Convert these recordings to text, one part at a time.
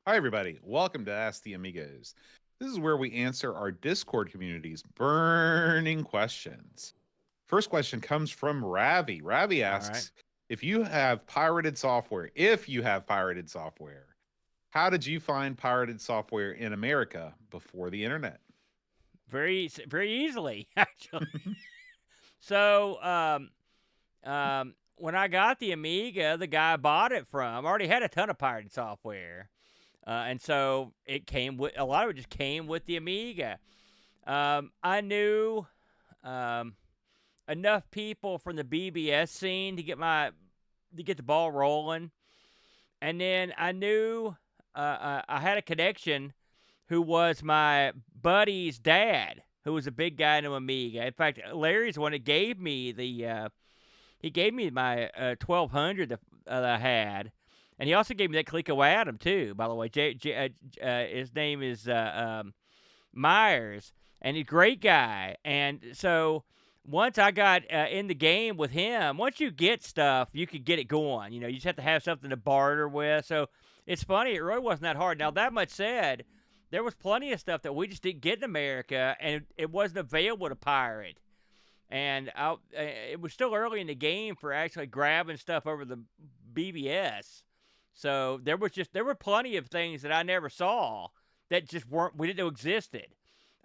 Hi, everybody. Welcome to Ask the Amigos. This is where we answer our Discord community's burning questions. First question comes from Ravi. Ravi All right. asks if you have pirated software, how did you find pirated software in America before the internet? Very easily, actually. So, when I got the Amiga, the guy I bought it from already had a ton of pirated software, and so it came with a lot of it. Just came with the Amiga. I knew um, enough people from the BBS scene to get the ball rolling, and then I knew I had a connection who was my buddy's dad, who was a big guy in Amiga. In fact, Larry's the one that gave me he gave me my 1200 that I had, and he also gave me that Coleco Adam too. By the way, his name is Myers, and he's a great guy. And so once I got in the game with him, once you get stuff, you could get it going. You just have to have something to barter with. So it's funny, it really wasn't that hard. Now that much said, there was plenty of stuff that we just didn't get in America, and it wasn't available to pirate. And it was still early in the game for actually grabbing stuff over the BBS. So there were plenty of things that I never saw that just weren't we didn't know existed.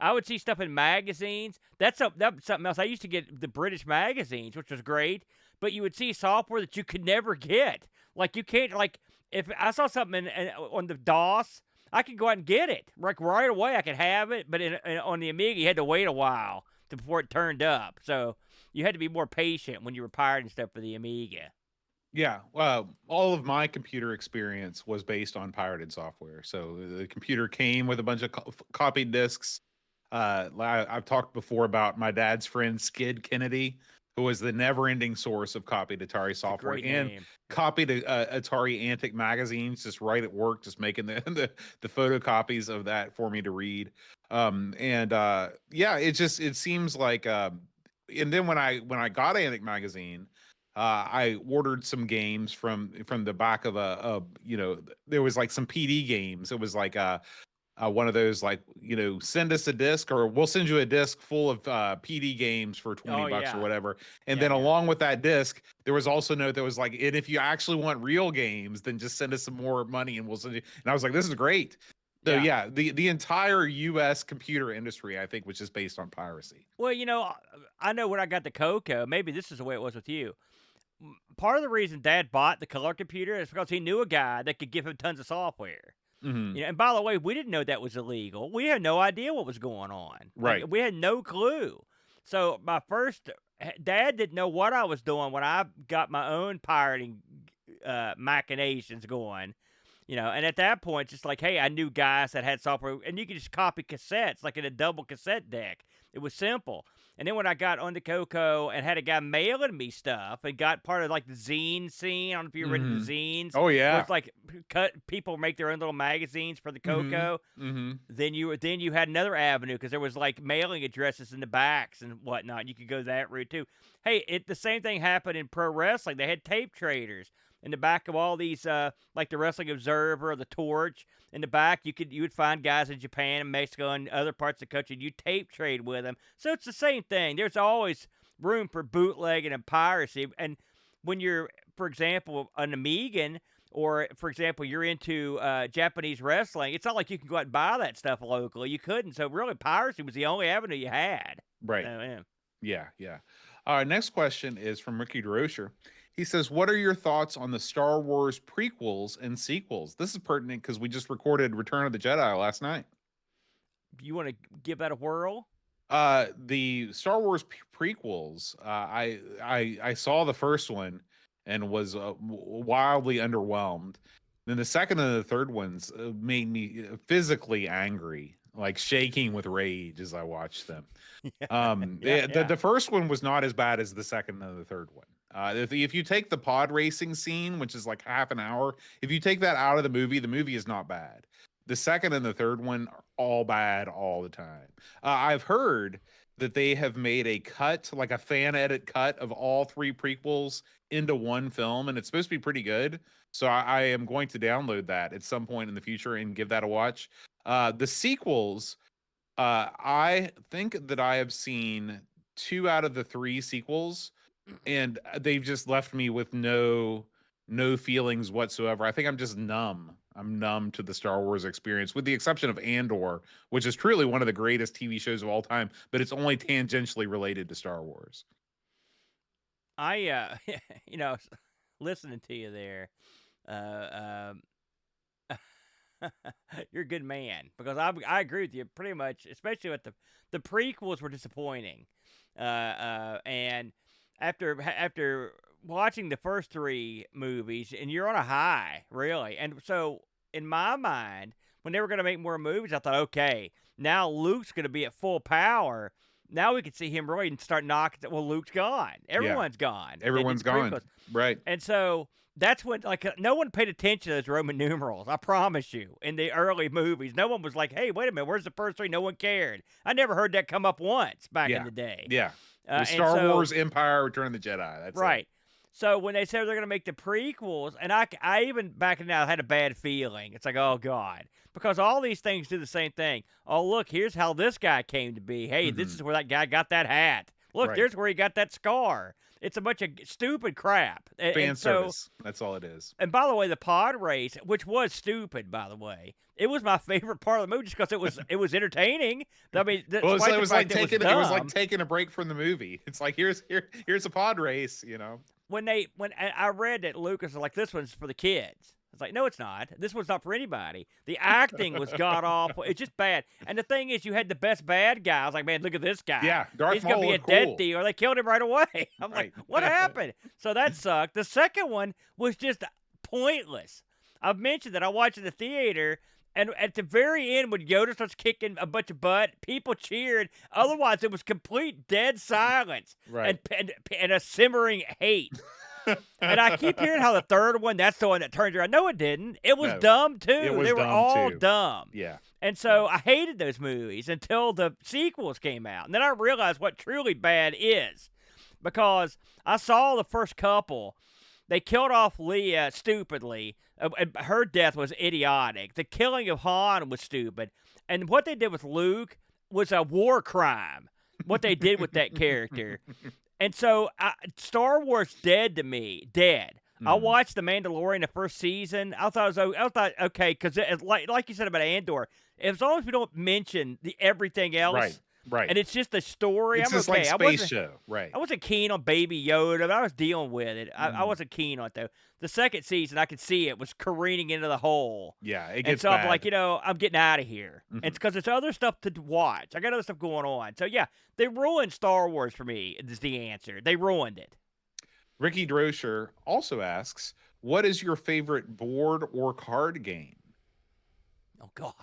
I would see stuff in magazines. That's something else. I used to get the British magazines, which was great, but you would see software that you could never get. Like you can't like if I saw something on the DOS, I could go out and get it like right away. I could have it, but on the Amiga, you had to wait a while before it turned up. So you had to be more patient when you were pirating stuff for the Amiga. Yeah, well, all of my computer experience was based on pirated software. So the computer came with a bunch of copied discs. I've talked before about my dad's friend Skid Kennedy, who was the never-ending source of copied Atari It's a software great and name. copied Atari Antic magazines just right at work, just making the photocopies of that for me to read. And Yeah, it seems like. And then when I got Antic magazine. I ordered some games from the back of there was like some PD games. It was like one of those like send us a disc or we'll send you a disc full of PD games for 20 Oh bucks or yeah, whatever. And yeah, then yeah, along with that disc, there was also a note that was like, and if you actually want real games, then just send us some more money and we'll send you. And I was like, this is great. So yeah. yeah, the entire US computer industry, I think, was just based on piracy. Well, I know when I got the Coco, maybe this is the way it was with you. Part of the reason Dad bought the color computer is because he knew a guy that could give him tons of software. Hmm. And by the way, we didn't know that was illegal. We had no idea what was going on. Like Right. we had no clue. So my first Dad didn't know what I was doing when I got my own pirating machinations going. And at that point, just like, hey, I knew guys that had software, and you could just copy cassettes like in a double cassette deck. It was simple. And then when I got on the Coco and had a guy mailing me stuff and got part of like the zine scene, I don't know if you're into the Hmm. zines, Oh where yeah. it's like cut people make their own little magazines for the Hmm. Coco. Hmm. Then you had another avenue because there was like mailing addresses in the backs and whatnot. You could go that route too. Hey, the same thing happened in pro wrestling. They had tape traders in the back of all these, like the Wrestling Observer or the Torch. In the back, you would find guys in Japan and Mexico and other parts of the country. You tape trade with them, so it's the same thing. There's always room for bootlegging and piracy. And when you're, for example, an Amigan, or for example, you're into Japanese wrestling, it's not like you can go out and buy that stuff locally. You couldn't. So really, piracy was the only avenue you had. So Right. yeah. Yeah, yeah. Next question is from Ricky DeRocher. He says, "What are your thoughts on the Star Wars prequels and sequels?" This is pertinent because we just recorded Return of the Jedi last night. You want to give that a whirl? The Star Wars prequels. I saw the first one and was wildly underwhelmed. Then the second and the third ones made me physically angry, like shaking with rage as I watched them. Yeah, yeah, yeah. The first one was not as bad as the second and the third one. If you take the pod racing scene, which is like half an hour, if you take that out of the movie is not bad. The second and the third one are all bad all the time. I've heard that they have made a cut, like a fan edit cut of all three prequels into one film, and it's supposed to be pretty good. So I am going to download that at some point in the future and give that a watch. The sequels, I think that I have seen two out of the three sequels, and they've just left me with no feelings whatsoever. I think I'm just numb. I'm numb to the Star Wars experience, with the exception of Andor, which is truly one of the greatest TV shows of all time, but it's only tangentially related to Star Wars. I, you know, listening to you there, uh, you're a good man because I agree with you pretty much, especially with the prequels were disappointing, and after watching the first three movies, and you're on a high, really, and so in my mind, when they were going to make more movies, I thought, okay, now Luke's going to be at full power. Now we can see him really start knocking. Well, Luke's gone. Yeah, Everyone's gone. They did everyone's the gone. prequels. Right. And so that's when, like, no one paid attention to those Roman numerals. I promise you. In the early movies, no one was like, "Hey, wait a minute, where's the first three?" No one cared. I never heard that come up once back in Yeah. the day. Yeah. It was And Star so, Wars, Empire, Return of the Jedi. That's it. right. So when they said they're going to make the prequels, and I even back in now had a bad feeling. It's like, oh God, because all these things do the same thing. Oh look, here's how this guy came to be. Hey, this is where that guy got that hat. Look, Right. there's where he got that scar. It's a bunch of stupid crap. Fan And so, service. That's all it is. and by the way, the pod race, which was stupid, by the way, it was my favorite part of the movie just because it was entertaining. I mean, Well, despite it the was fact like that taking it was like dumb, taking a break from the movie. It's like here's a pod race, you know. when I read that Lucas was like, this one's for the kids. It's like, no, it's not. This one's not for anybody. The acting was god awful. It's just bad. And the thing is, you had the best bad guy. I was like, man, look at this guy. Yeah, Darth He's gonna Maul be a looked dead cool. thief, or they killed him right away. I'm Right. like, what happened? So that sucked. The second one was just pointless. I've mentioned that I watched it in the theater, and at the very end, when Yoda starts kicking a bunch of butt, people cheered. Otherwise, it was complete dead silence Right. and a simmering hate. And I keep hearing how the third one, that's the one that turned around. No, it didn't. It was No, dumb too. it was They were dumb, all too. dumb. Yeah. And so I hated those movies until the sequels came out. And then I realized what truly bad is, because I saw the first couple. They killed off Leia stupidly. Her death was idiotic. The killing of Han was stupid. And what they did with Luke was a war crime, what they did with that character. And so Star Wars dead to me, dead. I watched The Mandalorian the first season. I thought okay, because like you said about Andor, as long as we don't mention everything else, Right. and it's just a story, It's I'm just okay. like space show. Right. I wasn't keen on Baby Yoda, but I was dealing with it. I wasn't keen on it, though. The second season, I could see it was careening into the hole. Yeah, it And gets so I'm bad. like, I'm getting out of here. And it's because there's other stuff to watch. I got other stuff going on. So, yeah, they ruined Star Wars for me, is the answer. They ruined it. Ricky Droscher also asks, what is your favorite board or card game? Oh, God.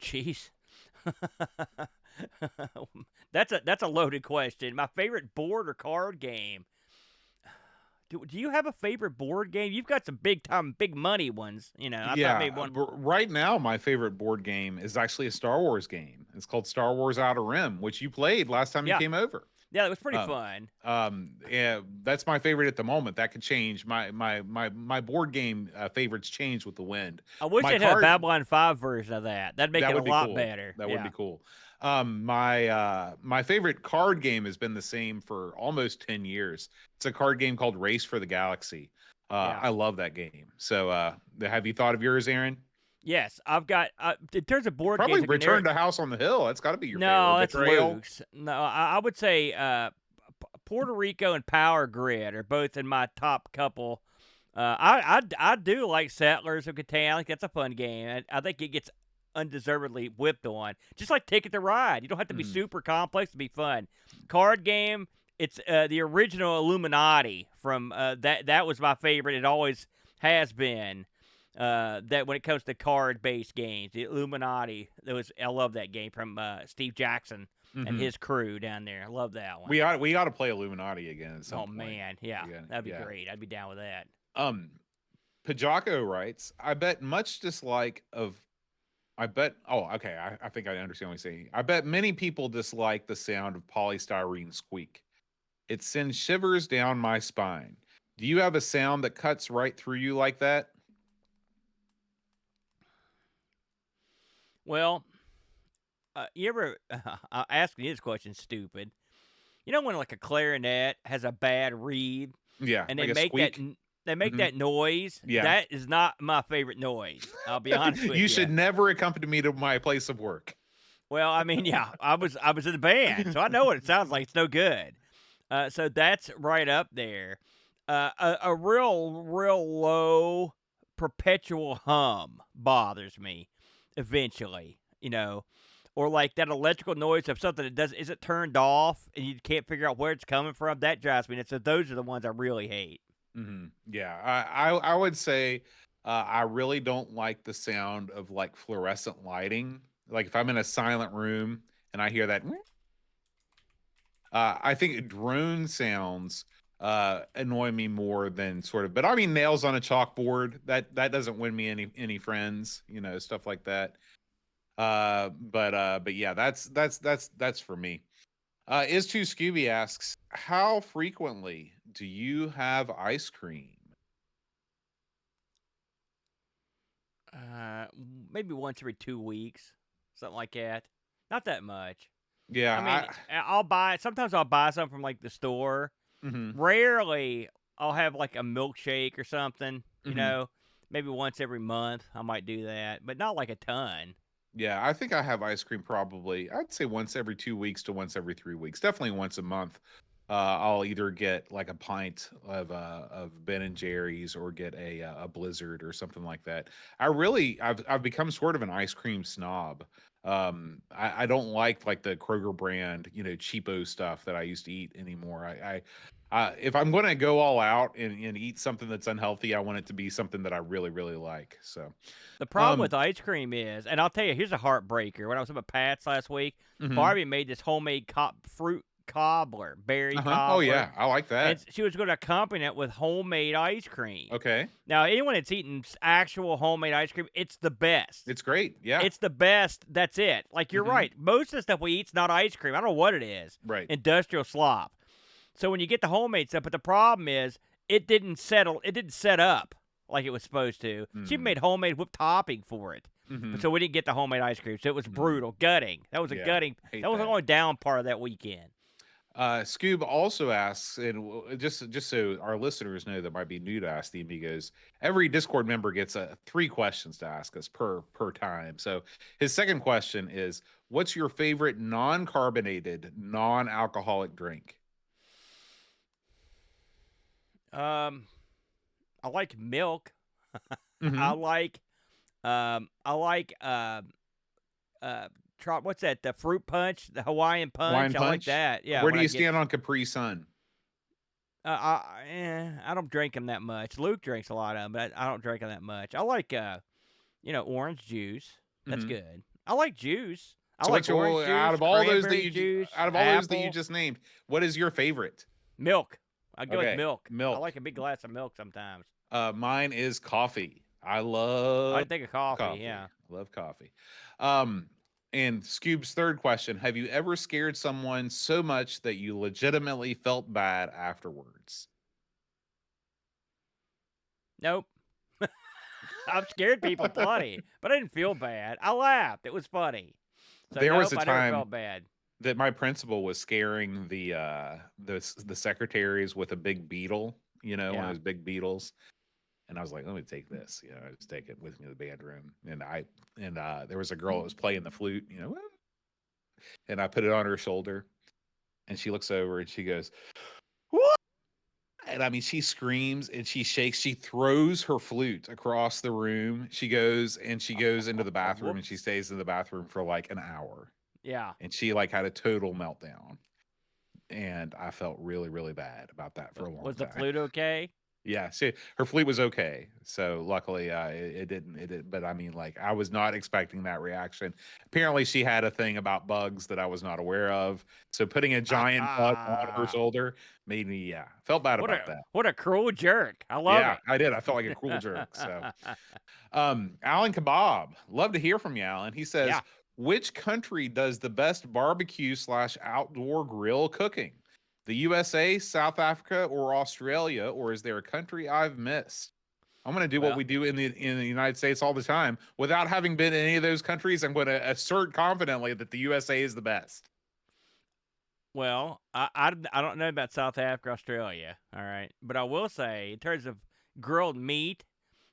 Jeez. That's a loaded question. My favorite board or card game. Do you have a favorite board game? You've got some big money ones, I thought maybe one. Right now, my favorite board game is actually a Star Wars game. It's called Star Wars Outer Rim, which you played last time you Yeah. came over. Yeah, it was pretty fun. Yeah, that's my favorite at the moment. That could change. My board game favorites change with the wind. I wish My they had a card- Babylon 5 version of that. That'd make That it a would be lot cool. better. That Yeah. would be cool. My favorite card game has been the same for almost 10 years. It's a card game called Race for the Galaxy. Yeah. I love that game. So have you thought of yours, Aaron? Yes, I've got. In terms of board Probably games, Return to House on the Hill. That's got to be your no, favorite. that's Betrayal. Luke's. No, I would say Puerto Rico and Power Grid are both in my top couple. I do like Settlers of Catan. I think that's a fun game. I think it gets undeservedly whipped on. Just like Ticket to Ride. You don't have to be super complex to be fun. Card game, it's the original Illuminati from that was my favorite. It always has been. That when it comes to card-based games, the Illuminati, I love that game from Steve Jackson and his crew down there. I love that one. We ought to play Illuminati again at some point. Man, yeah, that'd be great. I'd be down with that. Pajako writes, I bet much dislike of I bet. Oh, okay. I think I understand what you're saying. I bet many people dislike the sound of polystyrene squeak. It sends shivers down my spine. Do you have a sound that cuts right through you like that? Well, you ever asking this question stupid? You know when like a clarinet has a bad reed Yeah, and like a squeak. they make Hmm. that noise? Yeah. That is not my favorite noise. I'll be honest with You you. should never accompany me to my place of work. Well, I mean, yeah, I was in the band, so I know what it sounds like. It's no good. So that's right up there. A real low perpetual hum bothers me. Eventually, or like that electrical noise of something that does isn't turned off and you can't figure out where it's coming from. That drives me nuts. So those are the ones I really hate. Yeah, I would say I really don't like the sound of like fluorescent lighting. Like if I'm in a silent room and I hear that, I think drone sounds annoy me more than sort of. But I mean, nails on a chalkboard that doesn't win me any friends, stuff like that. But yeah, that's for me. Is Too Scooby asks, how frequently do you have ice cream? Uh, Maybe once every 2 weeks, something like that. Not that much. Yeah, I mean, I'll buy. Sometimes I'll buy some from like the store. mhm, Rarely I'll have like a milkshake or something. mhm. Maybe once every month I might do that, but not like a ton. Yeah, I think I have ice cream probably, I'd say once every 2 weeks to once every 3 weeks. Definitely once a month. I'll either get like a pint of Ben and Jerry's or get a Blizzard or something like that. I've become sort of an ice cream snob. I don't like the Kroger brand, cheapo stuff that I used to eat anymore. If I'm going to go all out and eat something that's unhealthy, I want it to be something that I really, really like. So, The problem um, with ice cream is, and I'll tell you, here's a heartbreaker. When I was up at Pat's last week, mhm. Barbie made this homemade fruit cobbler, berry Uh-huh. Oh cobbler, yeah, I like and that. she was going to accompany it with homemade ice cream. Okay. Now, anyone that's eaten actual homemade ice cream, it's the best. It's great. Yeah. It's the best. That's it. Like you're Mhm. right. Most of the stuff we eat's not ice cream. I don't know what it is. Right. Industrial slop. So when you get the homemade stuff, but the problem is it didn't settle. It didn't set up like it was supposed to. She Mm. made homemade whipped topping for it, but Mhm. so we didn't get the homemade ice cream. So it was Mm. brutal, gutting. That was a Yeah. gutting. Hate That was the that. only down part of that weekend. Scoob also asks, and just so our listeners know that might be new to Ask the Amigos, every Discord member gets 3 questions to ask us per time. So his second question is, "What's your favorite non-carbonated, non-alcoholic drink?" Um, I like milk. I Hmm. like I like uh what's that? The fruit punch, the Hawaiian Wine punch. I like punch. that. Yeah, Where do when I you get stand on Capri Sun? I don't drink them that much. Luke drinks a lot of them, but I don't drink them that much. I like orange juice. That's Hmm. good. I like juice. I So like what's orange your juice, cranberry juice, out of all those that you apple, just named, what is your favorite? milk. I go with Okay, milk. I like milk. a big glass of milk sometimes. Mine is coffee. I I love didn't think of coffee. coffee. Yeah. I love coffee. Um, and Scoob's third question: have you ever scared someone so much that you legitimately felt bad afterwards? Nope. I've scared people plenty, but I didn't feel bad. I laughed. It was funny. So There was nope, a I never time felt bad. that my principal was scaring the secretaries with a big beetle. One of Yeah. those big beetles. And I was like, let me take this. I just take it with me to the band room. And there was a girl that was playing the flute, and I put it on her shoulder, and she looks over and she goes, "What?" And I mean, she screams and she shakes. She throws her flute across the room. She goes into the bathroom and she Whoops. stays in the bathroom for like an hour. Yeah. And she like had a total meltdown. And I felt really, really bad about that for a long Was the time. flute okay? Yeah, her fleet was okay. So luckily, it didn't. But I mean, like, I was not expecting that reaction. Apparently, she had a thing about bugs that I was not aware of. So putting a giant bug on her shoulder made me, yeah, felt bad about that. What a cruel jerk. I love Yeah, it. I did. I felt like a cruel jerk. So, Alan Kebab, love to hear from you, Alan. He says, Yeah. which country does the best barbecue slash outdoor grill cooking? The USA, South Africa, or Australia, or is there a country I've missed? I'm going to do what Well, we do in the United States all the time. Without having been in any of those countries, I'm going to assert confidently that the USA is the best. I don't know about South Africa, Australia, all right? But I will say, in terms of grilled meat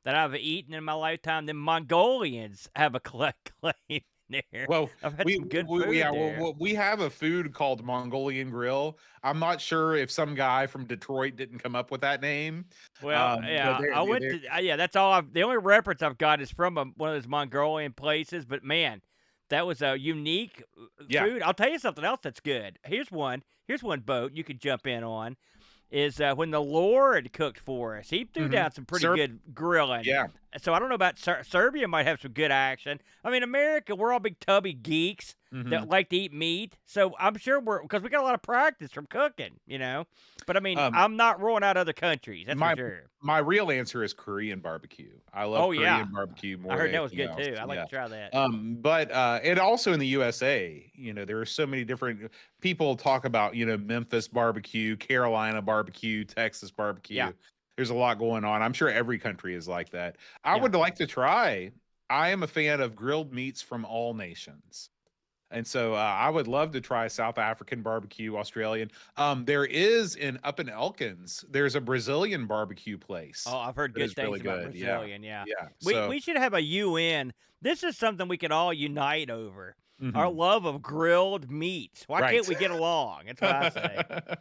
that I've eaten in my lifetime, the Mongolians have a claim there. Well, I've had we, some good we yeah, food well, there. we have a food called Mongolian Grill. I'm not sure if some guy from Detroit didn't come up with that name. Well, But yeah, I went to yeah. That's all. The only reference I've got is from one of those Mongolian places. But man, that was a unique yeah. food. I'll tell you something else that's good. Here's one. Here's one boat you could jump in on. Is when the Lord cooked for us. He threw down some pretty Sir, good grilling. yeah. So I don't know about Serbia. Might have some good action. I mean, America, we're all big tubby geeks hmm that like to eat meat. So I'm sure because we got a lot of practice from cooking, you know. But I mean, Um, I'm not ruling out other countries. That's for my sure. my real answer is Korean barbecue. I love Oh yeah, Korean barbecue I more than heard that was anything good else. too. I'd like Yeah. to try that. But and also in the USA, there are so many different people talk about, Memphis barbecue, Carolina barbecue, Texas Yeah, barbecue. There's a lot going on. I'm sure every country is like that. I yeah. would like to try. I am a fan of grilled meats from all nations. And so I would love to try South African barbecue, Australian. There is up in Elkins, there's a Brazilian barbecue place Oh, I've heard that good is really things about good. Yeah. Brazilian. Yeah, Yeah. we So, we should have a UN. This is something we can all unite over. Our mhm. love of grilled meats. Why can't Right. we get along? That's what I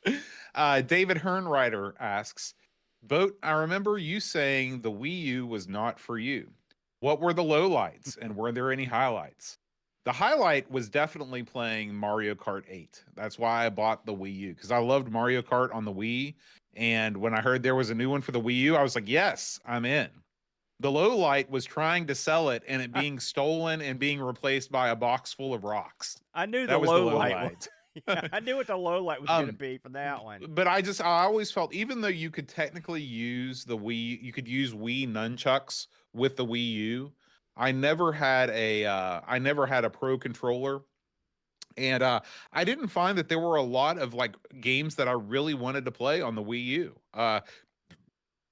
say. David Hernrider asks, Boat, I remember you saying the Wii U was not for you. What were the lowlights and were there any highlights? The highlight was definitely playing Mario Kart 8. That's why I bought the Wii U because I loved Mario Kart on the Wii. And when I heard there was a new one for the Wii U, I was like, yes, I'm in. The low light was trying to sell it and it being stolen and being replaced by a box full of rocks. I knew the That was the low low light was. light. Yeah, I knew what the low light was going to um, be for that one. but I always felt, even though you could technically use you could use Wii nunchucks with the Wii U. I never had a pro controller, and I didn't find that there were a lot of like games that I really wanted to play on the Wii U.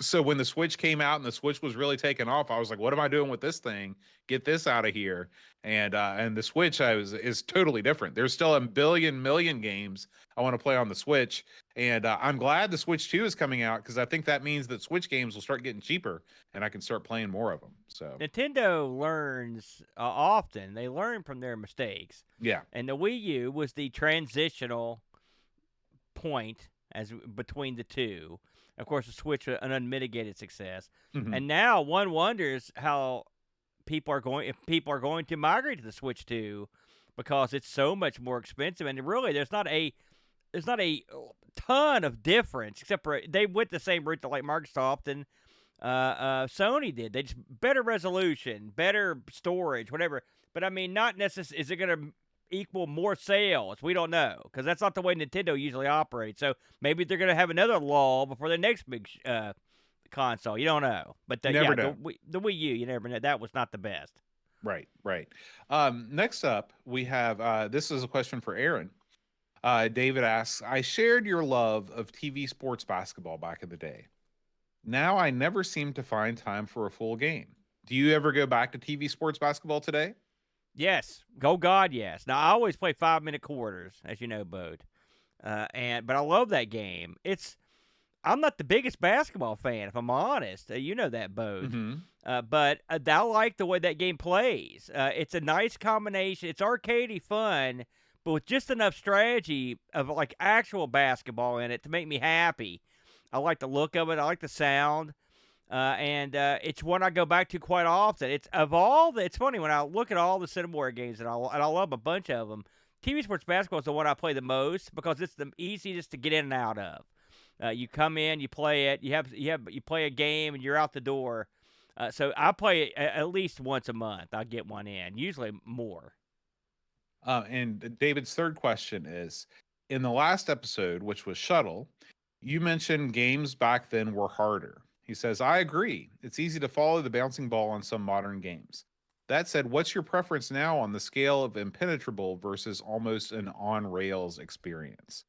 So when the Switch came out and the Switch was really taking off, I was like, "What am I doing with this thing? Get this out of here!" And the Switch is totally different. There's still a billion million games I want to play on the Switch, and I'm glad the Switch 2 is coming out because I think that means that Switch games will start getting cheaper and I can start playing more of them. So Nintendo learns often. They learn from their mistakes. yeah, And the Wii U was the transitional point as between the two. Of course, the Switch an unmitigated success, hmm and now one wonders how if people are going to migrate to the Switch 2 because it's so much more expensive, and really there's not a ton of difference except for they went the same route that like Microsoft and Sony did. They just better resolution, better storage, whatever. But I mean, not necessarily. Is it going to equal more sales? We don't know because that's not the way Nintendo usually operates. So maybe they're going to have another lull before the next big console. You don't know. But you yeah, never know. the Wii U, you never know. That was not the best. Right, right. Next up, we have this is a question for Aaron. David asks, I shared your love of TV sports basketball back in the day. Now I never seem to find time for a full game. Do you ever go back to TV sports basketball today? Yes, go God, yes. Now I always play 5 minute quarters, as you know, Bode. But I love that game. I'm not the biggest basketball fan, if I'm honest. You know that, Bode. Mm-hmm. But I like the way that game plays. It's a nice combination. It's arcadey fun, but with just enough strategy of like actual basketball in it to make me happy. I like the look of it. I like the sound. And it's one I go back to quite often. It's funny when I look at all the Cinemore games, and I love a bunch of them. TV Sports Basketball is the one I play the most because it's the easiest to get in and out of. You come in, you play it, you play a game, and you're out the door. So I play it at least once a month. I get one in, usually more. And David's third question is, in the last episode, which was Shuttle, you mentioned games back then were harder. He says, I agree. It's easy to follow the bouncing ball on some modern games. That said, what's your preference now on the scale of impenetrable versus almost an on rails experience?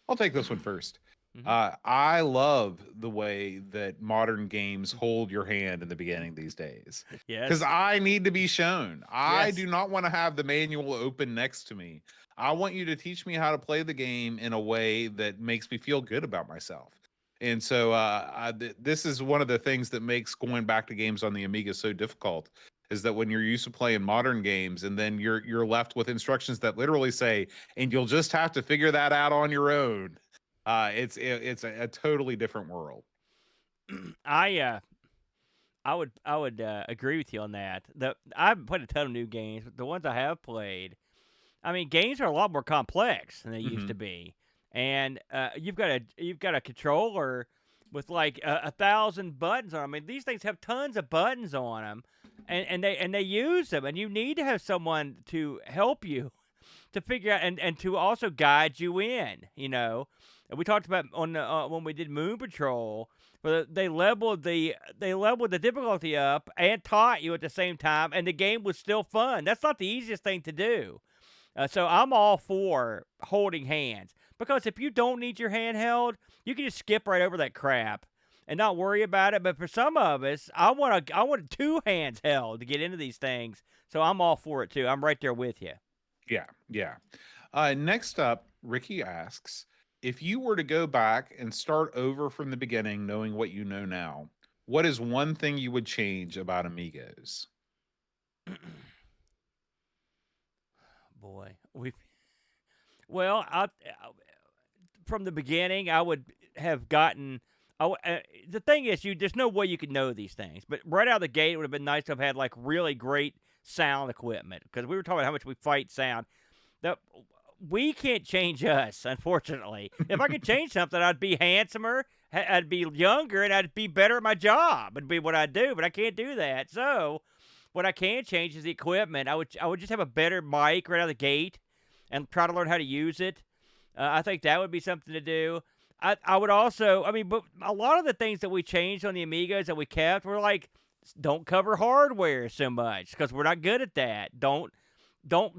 I'll take this one first. Hmm. I love the way that modern games hold your hand in the beginning these days because Yes, I need to be shown. I do yes. not want to have the manual open next to me. I want you to teach me how to play the game in a way that makes me feel good about myself. And so this is one of the things that makes going back to games on the Amiga so difficult is that when you're used to playing modern games and then you're left with instructions that literally say, and you'll just have to figure that out on your own. It's a totally different world. I I would agree with you on that. I haven't played a ton of new games, but the ones I have played, I mean, games are a lot more complex than they used to Hmm. be, and you've got a controller with like 1,000 buttons on 'em. I mean, these things have tons of buttons on them, and they use them, and you need to have someone to help you to figure out and to also guide you in. And we talked about on when we did Moon Patrol, but they leveled the difficulty up and taught you at the same time, and the game was still fun. That's not the easiest thing to do. So I'm all for holding hands because if you don't need your hand held, you can just skip right over that crap and not worry about it. But for some of us, I want two hands held to get into these things. So I'm all for it too. I'm right there with you. Yeah, yeah. Next up, Ricky asks, if you were to go back and start over from the beginning, knowing what you know now, what is one thing you would change about Amigos? Boy, we well, from the beginning, I would have gotten. The thing is, there's no way you could know these things, but right out of the gate, it would have been nice to have had like really great sound equipment because we were talking about how much we fight sound. That we can't change us, unfortunately. If I could change something, I'd be handsomer, I'd be younger, and I'd be better at my job. It'd be what I do, but I can't do that. So, what I can change is the equipment. I would just have a better mic right out of the gate, and try to learn how to use it. I think that would be something to do. I would also, I mean, but a lot of the things that we changed on the Amigos that we kept were like, don't cover hardware so much because we're not good at that. Don't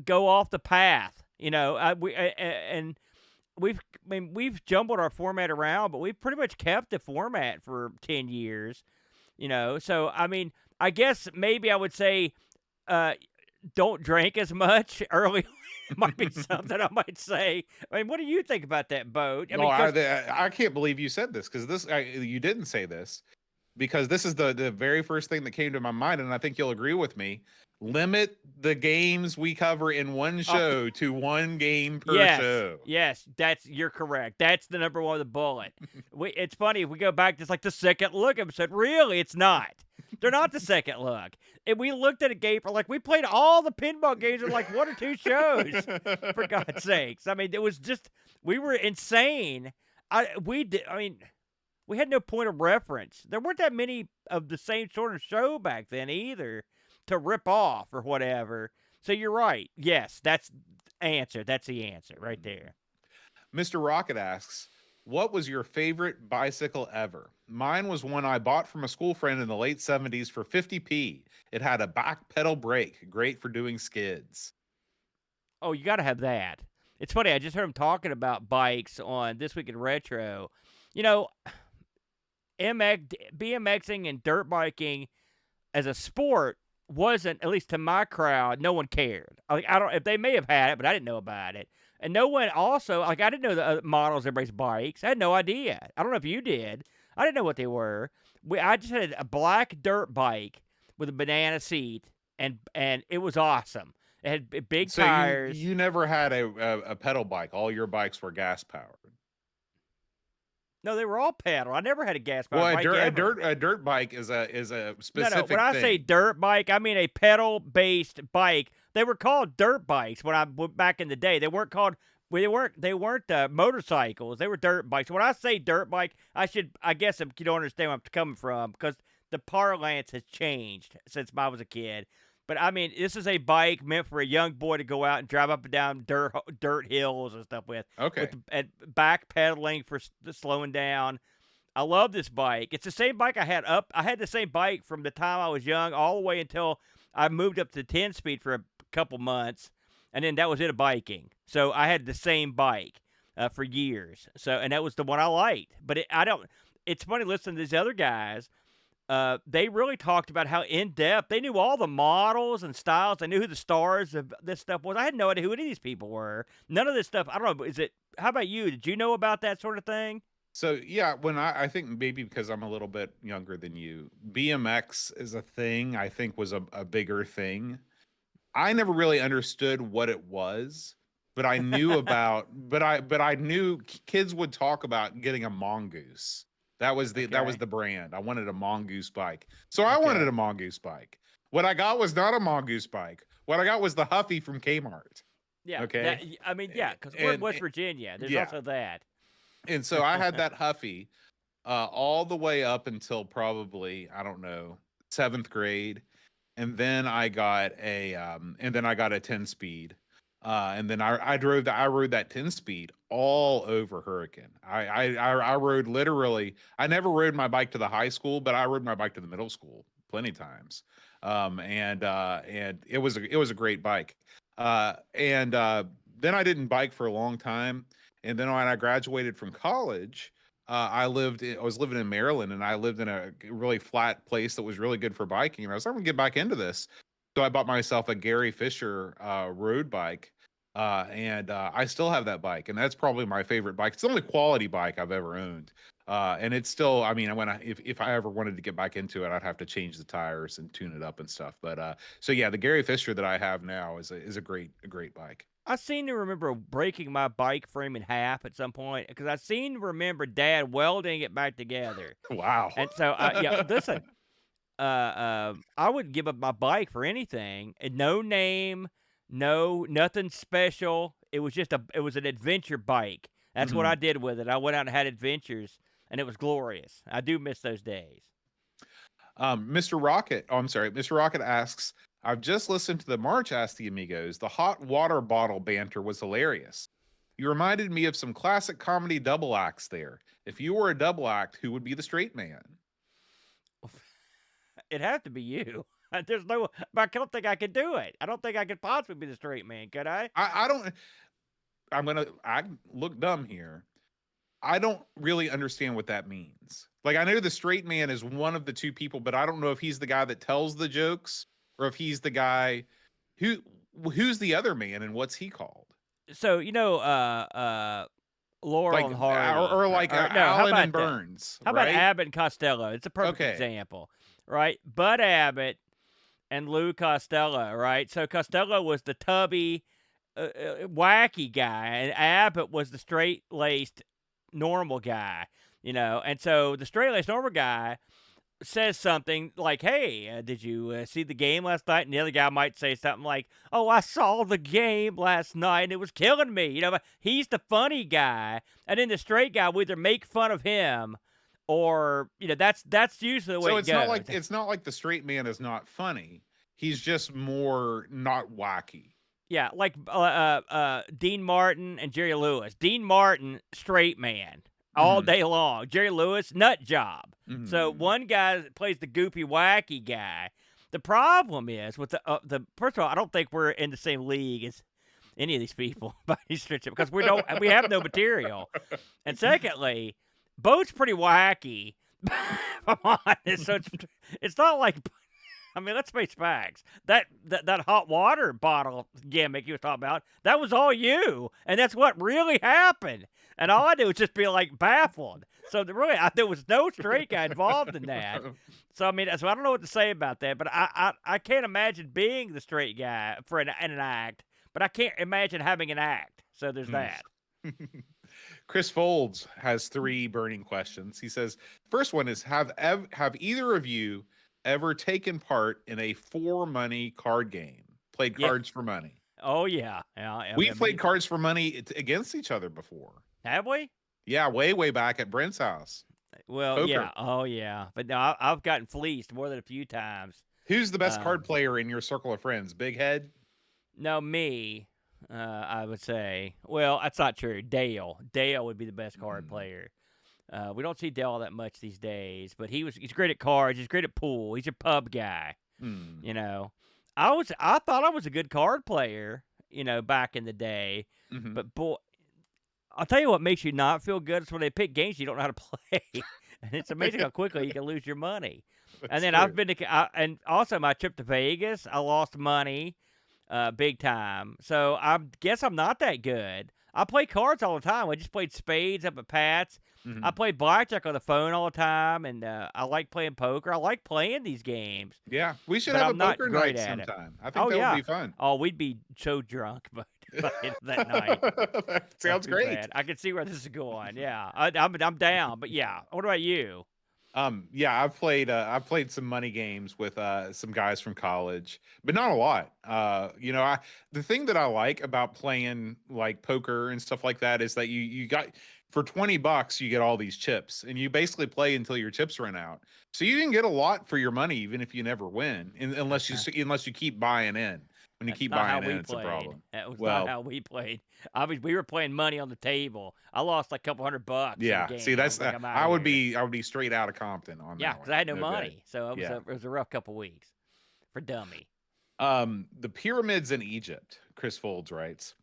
go off the path. And we've jumbled our format around, but we've pretty much kept the format for 10 years. So I mean, I guess maybe I would say, uh, don't drink as much early. Might be something I might say. I mean, what do you think about that boat? I No, mean, because I can't believe you said this because you didn't say this because this is the very first thing that came to my mind, and I think you'll agree with me. Limit the games we cover in one show to one game per yes, show. yes, you're correct. That's the number one of the bullet. It's funny if we go back, just like the second look episode. Really, it's not. They're not the second look. And we looked at a game for like we played all the pinball games in like one or two shows. For God's sakes, I mean, it was just we were insane. We did. I mean, we had no point of reference. There weren't that many of the same sort of show back then either to rip off or whatever. So you're right. Yes, that's answer. That's the answer right there. Mr. Rocket asks, what was your favorite bicycle ever? Mine was one I bought from a school friend in the late 70s for 50p. It had a back pedal brake, great for doing skids. Oh, you got to have that. It's funny. I just heard him talking about bikes on This Week in Retro. You know, BMXing and dirt biking as a sport wasn't, at least to my crowd, no one cared. Like I don't, if they may have had it, but I didn't know about it. And no one also, like I didn't know the models of everybody's bikes. I had no idea. I don't know if you did. I didn't know what they were. I just had a black dirt bike with a banana seat, and it was awesome. It had big So you tires. you never had a pedal bike. All your bikes were gas powered. No, they were all pedal. I never had a gas Well, powered bike ever. a dirt bike is a No. When specific I say thing. dirt bike, I mean a pedal based bike. They were called dirt bikes when I went back in the day. They weren't called Well, they weren't motorcycles. They were dirt bikes. When I say dirt bike, I guess if you don't understand where I'm coming from, because the parlance has changed since I was a kid. But I mean, this is a bike meant for a young boy to go out and drive up and down dirt hills and stuff with Okay. back pedaling for slowing down. I love this bike. It's the same bike I had up. I had the same bike from the time I was young all the way until I moved up to 10 speed for a couple months, and then that was it, a biking. So I had the same bike for years. So and that was the one I liked. But I don't. It's funny listening to these other guys. They really talked about how in depth they knew all the models and styles. They knew who the stars of this stuff was. I had no idea who any of these people were. None of this stuff. I don't know. Is it? How about you? Did you know about that sort of thing? So yeah, when I think maybe because I'm a little bit younger than you, BMX is a thing. I think was a bigger thing. I never really understood what it was, but I knew about. But I knew kids would talk about getting a mongoose. That was Okay. the brand. I wanted a mongoose bike, so I wanted a Okay. mongoose bike. What I got was not a mongoose bike. What I got was the Huffy from Kmart. Yeah, Okay, I mean, yeah, because we're in and West Virginia. There's yeah, also that. and so I had that Huffy all the way up until probably I don't know seventh grade, and then I got a 10 speed, and then I rode that 10 speed all over Hurricane. I rode literally. I never rode my bike to the high school, but I rode my bike to the middle school plenty times, and it was a great bike, and then I didn't bike for a long time, and then when I graduated from college. I was living in Maryland, and I lived in a really flat place that was really good for biking. And I was like, I'm gonna get back into this. So I bought myself a Gary Fisher road bike. And I still have that bike, and that's probably my favorite bike. It's the only quality bike I've ever owned. And it's still, I mean, if I ever wanted to get back into it, I'd have to change the tires and tune it up and stuff. But so yeah, the Gary Fisher that I have now is a great bike. I seem to remember breaking my bike frame in half at some point because I seem to remember Dad welding it back together. Wow. And so, yeah, listen, I would give up my bike for anything. And no name, nothing special. It was an adventure bike. That's what I Mhm. did with it. I went out and had adventures, and it was glorious. I do miss those days. Mr. Rocket, oh, I'm sorry, Mr. Rocket asks, I've just listened to the March Ask the Amigos. The hot water bottle banter was hilarious. You reminded me of some classic comedy double acts there. If you were a double act, who would be the straight man? It'd have to be you. There's no, but I don't think I could do it. I don't think I could possibly be the straight man, could I? I don't, I look dumb here. I don't really understand what that means. Like, I know the straight man is one of the two people, but I don't know if he's the guy that tells the jokes or if he's the guy who, who's the other man and what's he called? So Laurel Like, and Hardy, like or no? Allen and Burns, How about right? Abbott and Costello? It's a perfect Okay. example, right? Bud Abbott and Lou Costello, right? So Costello was the tubby, wacky guy, and Abbott was the straight laced normal guy, And so the straight laced normal guy says something like, "Hey, did you see the game last night?" And the other guy might say something like, "Oh, I saw the game last night, and it was killing me." But he's the funny guy, and then the straight guy will either make fun of him, or that's usually the way So it goes. it's not like the straight man is not funny. He's just more not wacky. Yeah, like Dean Martin and Jerry Lewis. Dean Martin, straight man, all Mhm. day long. Jerry Lewis, nut job. So Mhm. one guy plays the goofy, wacky guy. The problem is with the first of all, I don't think we're in the same league as any of these people by any stretch because we have no material. And secondly, Bo's pretty wacky. Come on, it's not like I mean, let's face facts. That hot water bottle gimmick you was talking about, that was all you, and that's what really happened. And all I did was just be like baffled. So there was no straight guy involved in that. So I mean, so I don't know what to say about that. But I can't imagine being the straight guy for in an act. But I can't imagine having an act. So there's Mm. that. Chris Folds has three burning questions. He says, first one is have either of you ever taken part in a for money card game? Played Yeah. cards for money. Oh yeah, yeah. We I played mean, cards for money against each other before. have we? Yeah, way back at Brent's house. Well, yeah. Poker. Oh yeah. But no, I've gotten fleeced more than a few times. Who's the best Uh, card player in your circle of friends? Big Head? no, me. I would say. Well, that's not true. Dale. Dale would be the best card Mm, player. We don't see Dale all that much these days, but he's great at cards. He's great at pool. He's a pub guy. mm, You know, I thought I was a good card player. Back in the day, mhm. but boy, I'll tell you what makes you not feel good is when they pick games you don't know how to play, and it's amazing how quickly you can lose your money. And That's then true. and also my trip to Vegas, I lost money, big time. So I guess I'm not that good. I play cards all the time. I just played spades up at Pat's. I Mhm. played blackjack on the phone all the time, and I like playing poker. I like playing these games, Yeah, we should but have a I'm not poker great night at it. sometime. I think Oh that would yeah. be fun. Oh, we'd be so drunk by the end of that night. That That'd sounds be great. bad. I can see where this is going. Yeah, I'm down. But yeah, what about you? Yeah, I've played some money games with some guys from college, but not a lot. I the thing that I like about playing like poker and stuff like that is that you got for $20 you get all these chips and you basically play until your chips run out. So you can get a lot for your money even if you never win, unless you keep buying in. When you That's keep not how buying in, we it's a played. problem. That was not Well, how we played. We were playing money on the table. I lost like a couple $100 in a yeah. See, game. I that's was like, I'm out I of would here. be straight out of Compton on Yeah, that because one. I had no No good. money, so Yeah. it was a rough couple weeks for dummy. The pyramids in Egypt, Chris Folds writes.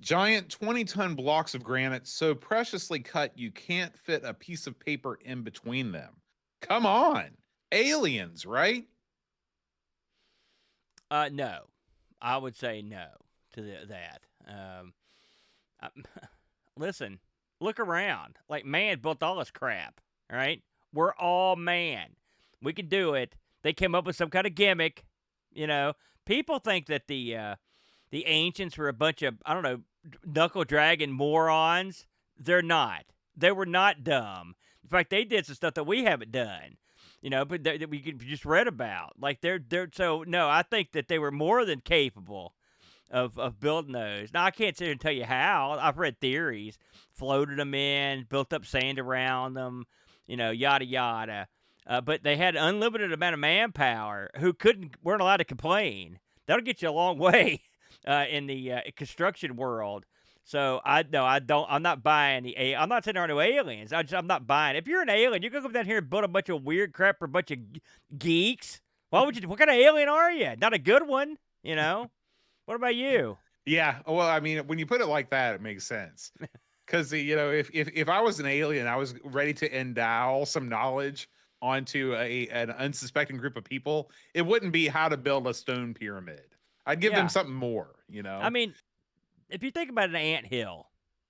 Giant 20-ton blocks of granite so preciously cut you can't fit a piece of paper in between them. Come on. Aliens, right? No, I would say no to that. I, listen, look around. Like man built all this crap. All right, we're all man. We can do it. They came up with some kind of gimmick. You know, people think that the ancients were a bunch of I don't know knuckle dragging morons. They're not. They were not dumb. In fact, they did some stuff that we haven't done. But that we just read about. Like they're so no. I think that they were more than capable of building those. Now I can't sit here and tell you how. I've read theories, floated them in, built up sand around them, yada yada. But they had unlimited amount of manpower who weren't allowed to complain. That'll get you a long way in the construction world. So I no, I don't. I'm not buying I'm not saying there are no aliens. I'm not buying. If you're an alien, you're gonna come down here and build a bunch of weird crap for a bunch of geeks. Why would you? What kind of alien are you? Not a good one. What about you? Yeah. Well, I mean, when you put it like that, it makes sense. Because if I was an alien, I was ready to endow some knowledge onto an unsuspecting group of people. It wouldn't be how to build a stone pyramid. I'd give them Yeah, something more. I mean, if you think about an ant hill,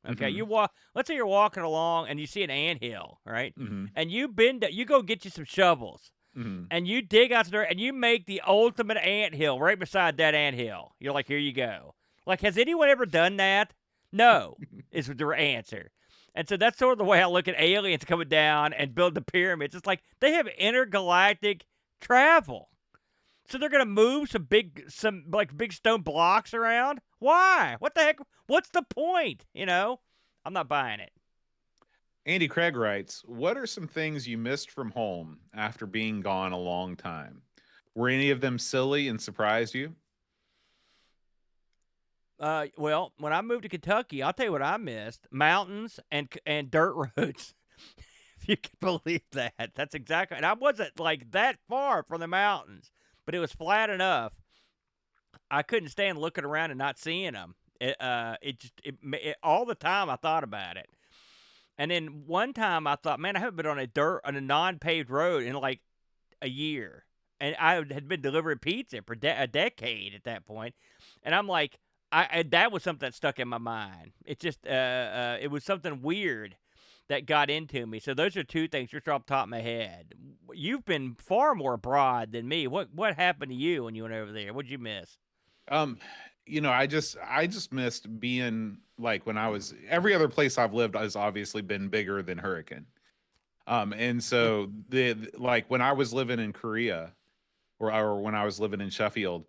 okay, Hmm. you walk. Let's say you're walking along and you see an ant hill, right? Hmm. And you go get you some shovels Hmm. and you dig out there and you make the ultimate ant hill right beside that ant hill. You're like, here you go. Like, has anyone ever done that? No, is the answer. And so that's sort of the way I look at aliens coming down and build the pyramids. It's like they have intergalactic travel. So they're gonna move some like big stone blocks around. Why? What the heck? What's the point? I'm not buying it. Andy Craig writes, "What are some things you missed from home after being gone a long time? Were any of them silly and surprised you?" Well, when I moved to Kentucky, I'll tell you what I missed: mountains and dirt roads. If you can believe that, that's exactly. And I wasn't like that far from the mountains, but it was flat enough. I couldn't stand looking around and not seeing them. All the time I thought about it. And then one time I thought, man, I haven't been on a non-paved road in like a year, and I had been delivering pizza for a decade at that point, and I'm like, that was something that stuck in my mind. It just, it was something weird that got into me. So those are two things just off the top of my head. You've been far more abroad than me. What happened to you when you went over there? What'd you miss? Um, I just missed being like when I was every other place I've lived has obviously been bigger than Hurricane. And so like when I was living in Korea or when I was living in Sheffield,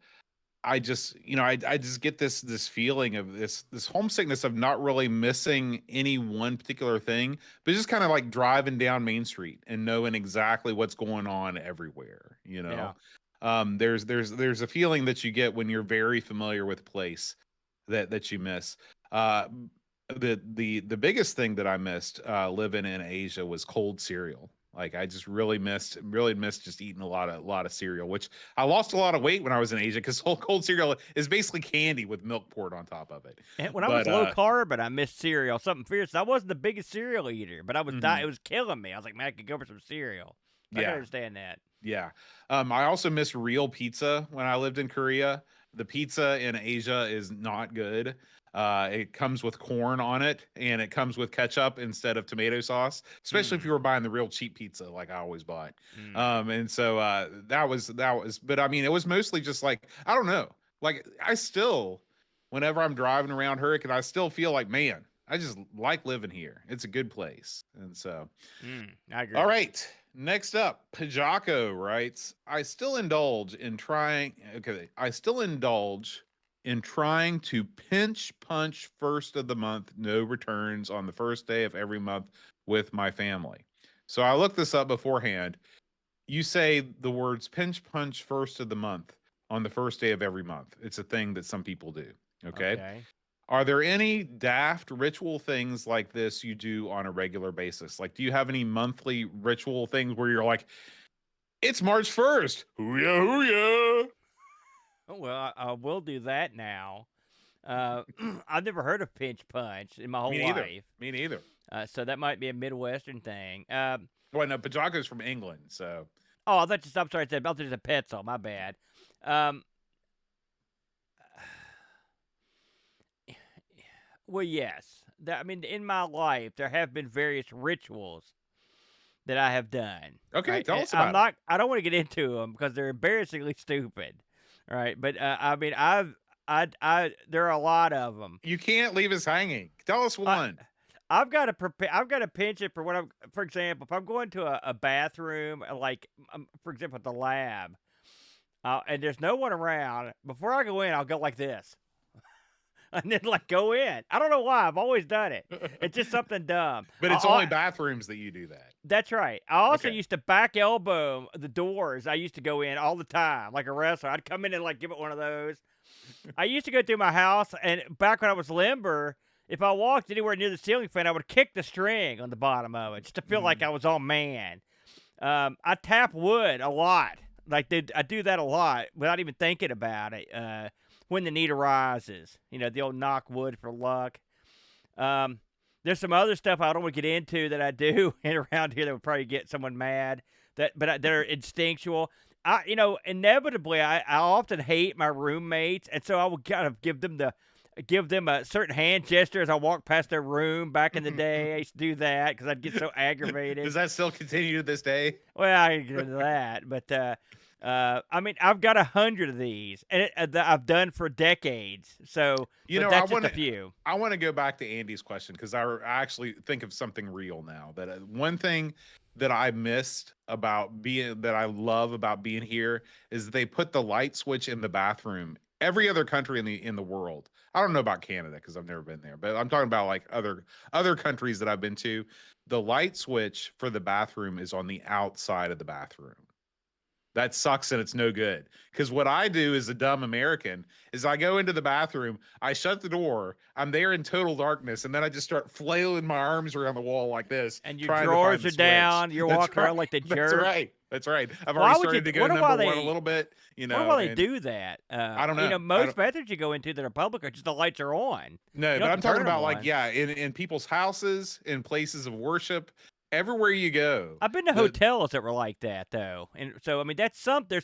I just, I just get this feeling of this homesickness of not really missing any one particular thing, but just kind of like driving down Main Street and knowing exactly what's going on everywhere. Yeah. There's a feeling that you get when you're very familiar with a place that you miss. Uh, the biggest thing that I missed living in Asia was cold cereal. Like I just really missed just eating a lot of cereal, which I lost a lot of weight when I was in Asia because whole cold cereal is basically candy with milk poured on top of it. And when I was But low carb and I missed cereal, something fierce. I wasn't the biggest cereal eater, but I was mhm, it was killing me. I was like, man, I could go for some cereal. So I can yeah, understand that. yeah. I also missed real pizza when I lived in Korea. The pizza in Asia is not good. It comes with corn on it, and it comes with ketchup instead of tomato sauce. Especially if Mm, you were buying the real cheap pizza, like I always bought. mm. And so that was. But I mean, it was mostly just like I don't know. Like I still, whenever I'm driving around Hurricane, I still feel like, man, I just like living here. It's a good place, and so. I All agree. right. Next up, Pajako writes, I still indulge in trying okay, I still indulge in trying to pinch punch first of the month, no returns on the first day of every month with my family. So I looked this up beforehand. You say the words pinch punch first of the month on the first day of every month. It's a thing that some people do. Okay. Okay. Are there any daft ritual things like this you do on a regular basis? Like, do you have any monthly ritual things where you're like, it's March 1st? Hooyah, hooyah. Oh, well, I will do that now. I've never heard of pinch punch in my Me whole neither. life. Me neither. So that might be a Midwestern thing. Well, no, Pajaco's from England. So, Oh, I thought you stopped. Sorry, I thought there's a Petzl. My bad. Um, well, yes. I mean, in my life, there have been various rituals that I have done. okay, Right. tell And us about them. I don't want to get into them because they're embarrassingly stupid. Right. But I mean, there are a lot of them. You can't leave us hanging. Tell us I, one. I've got to prepare. I've got to pinch it for what I'm. For example, if I'm going to a bathroom, like for example, at the lab, and there's no one around, before I go in, I'll go like this. And then like go in. I don't know why. I've always done it. It's just something dumb. But it's only bathrooms that you do that. That's right. I also Okay. used to back elbow the doors. I used to go in all the time, like a wrestler. I'd come in and like give it one of those. I used to go through my house, and back when I was limber, if I walked anywhere near the ceiling fan, I would kick the string on the bottom of it just to feel like Mhm. I was all man. I tap wood a lot. Like I do that a lot without even thinking about it. When the need arises, the old knock wood for luck. Um, there's some other stuff I don't want to get into that I do and around here that would probably get someone mad. That are instinctual. Inevitably, I often hate my roommates, and so I would kind of give them a certain hand gesture as I walk past their room. Back in the day, I used to do that because I'd get so Does aggravated. that still continue to this day? Well, I can get into that, but I mean, I've got 100 of these, and that I've done for decades. So, You but know, I that's just want a to few. I want to go back to Andy's question because I actually think of something real now. That one thing that I missed about being that I love about being here is they put the light switch in the bathroom. Every other country in the world. I don't know about Canada because I've never been there, but I'm talking about like other countries that I've been to. The light switch for the bathroom is on the outside of the bathroom. That sucks and it's no good. Because what I do as a dumb American is I go into the bathroom, I shut the door, I'm there in total darkness, and then I just start flailing my arms around the wall like this, And your trying to find drawers the are switch. down. You're That's walking right. around like the That's jerk. right. That's right. I've already Why would you? started to go Wonder number why one a they? little bit, Wonder why they and do that. I don't know. I Most don't bathrooms you go into that are public are just the lights are on. no, You don't but have I'm to talking turn them about like, on. yeah, in people's houses, in places of worship, everywhere you go. I've been to The hotels that were like that though, and so I mean there's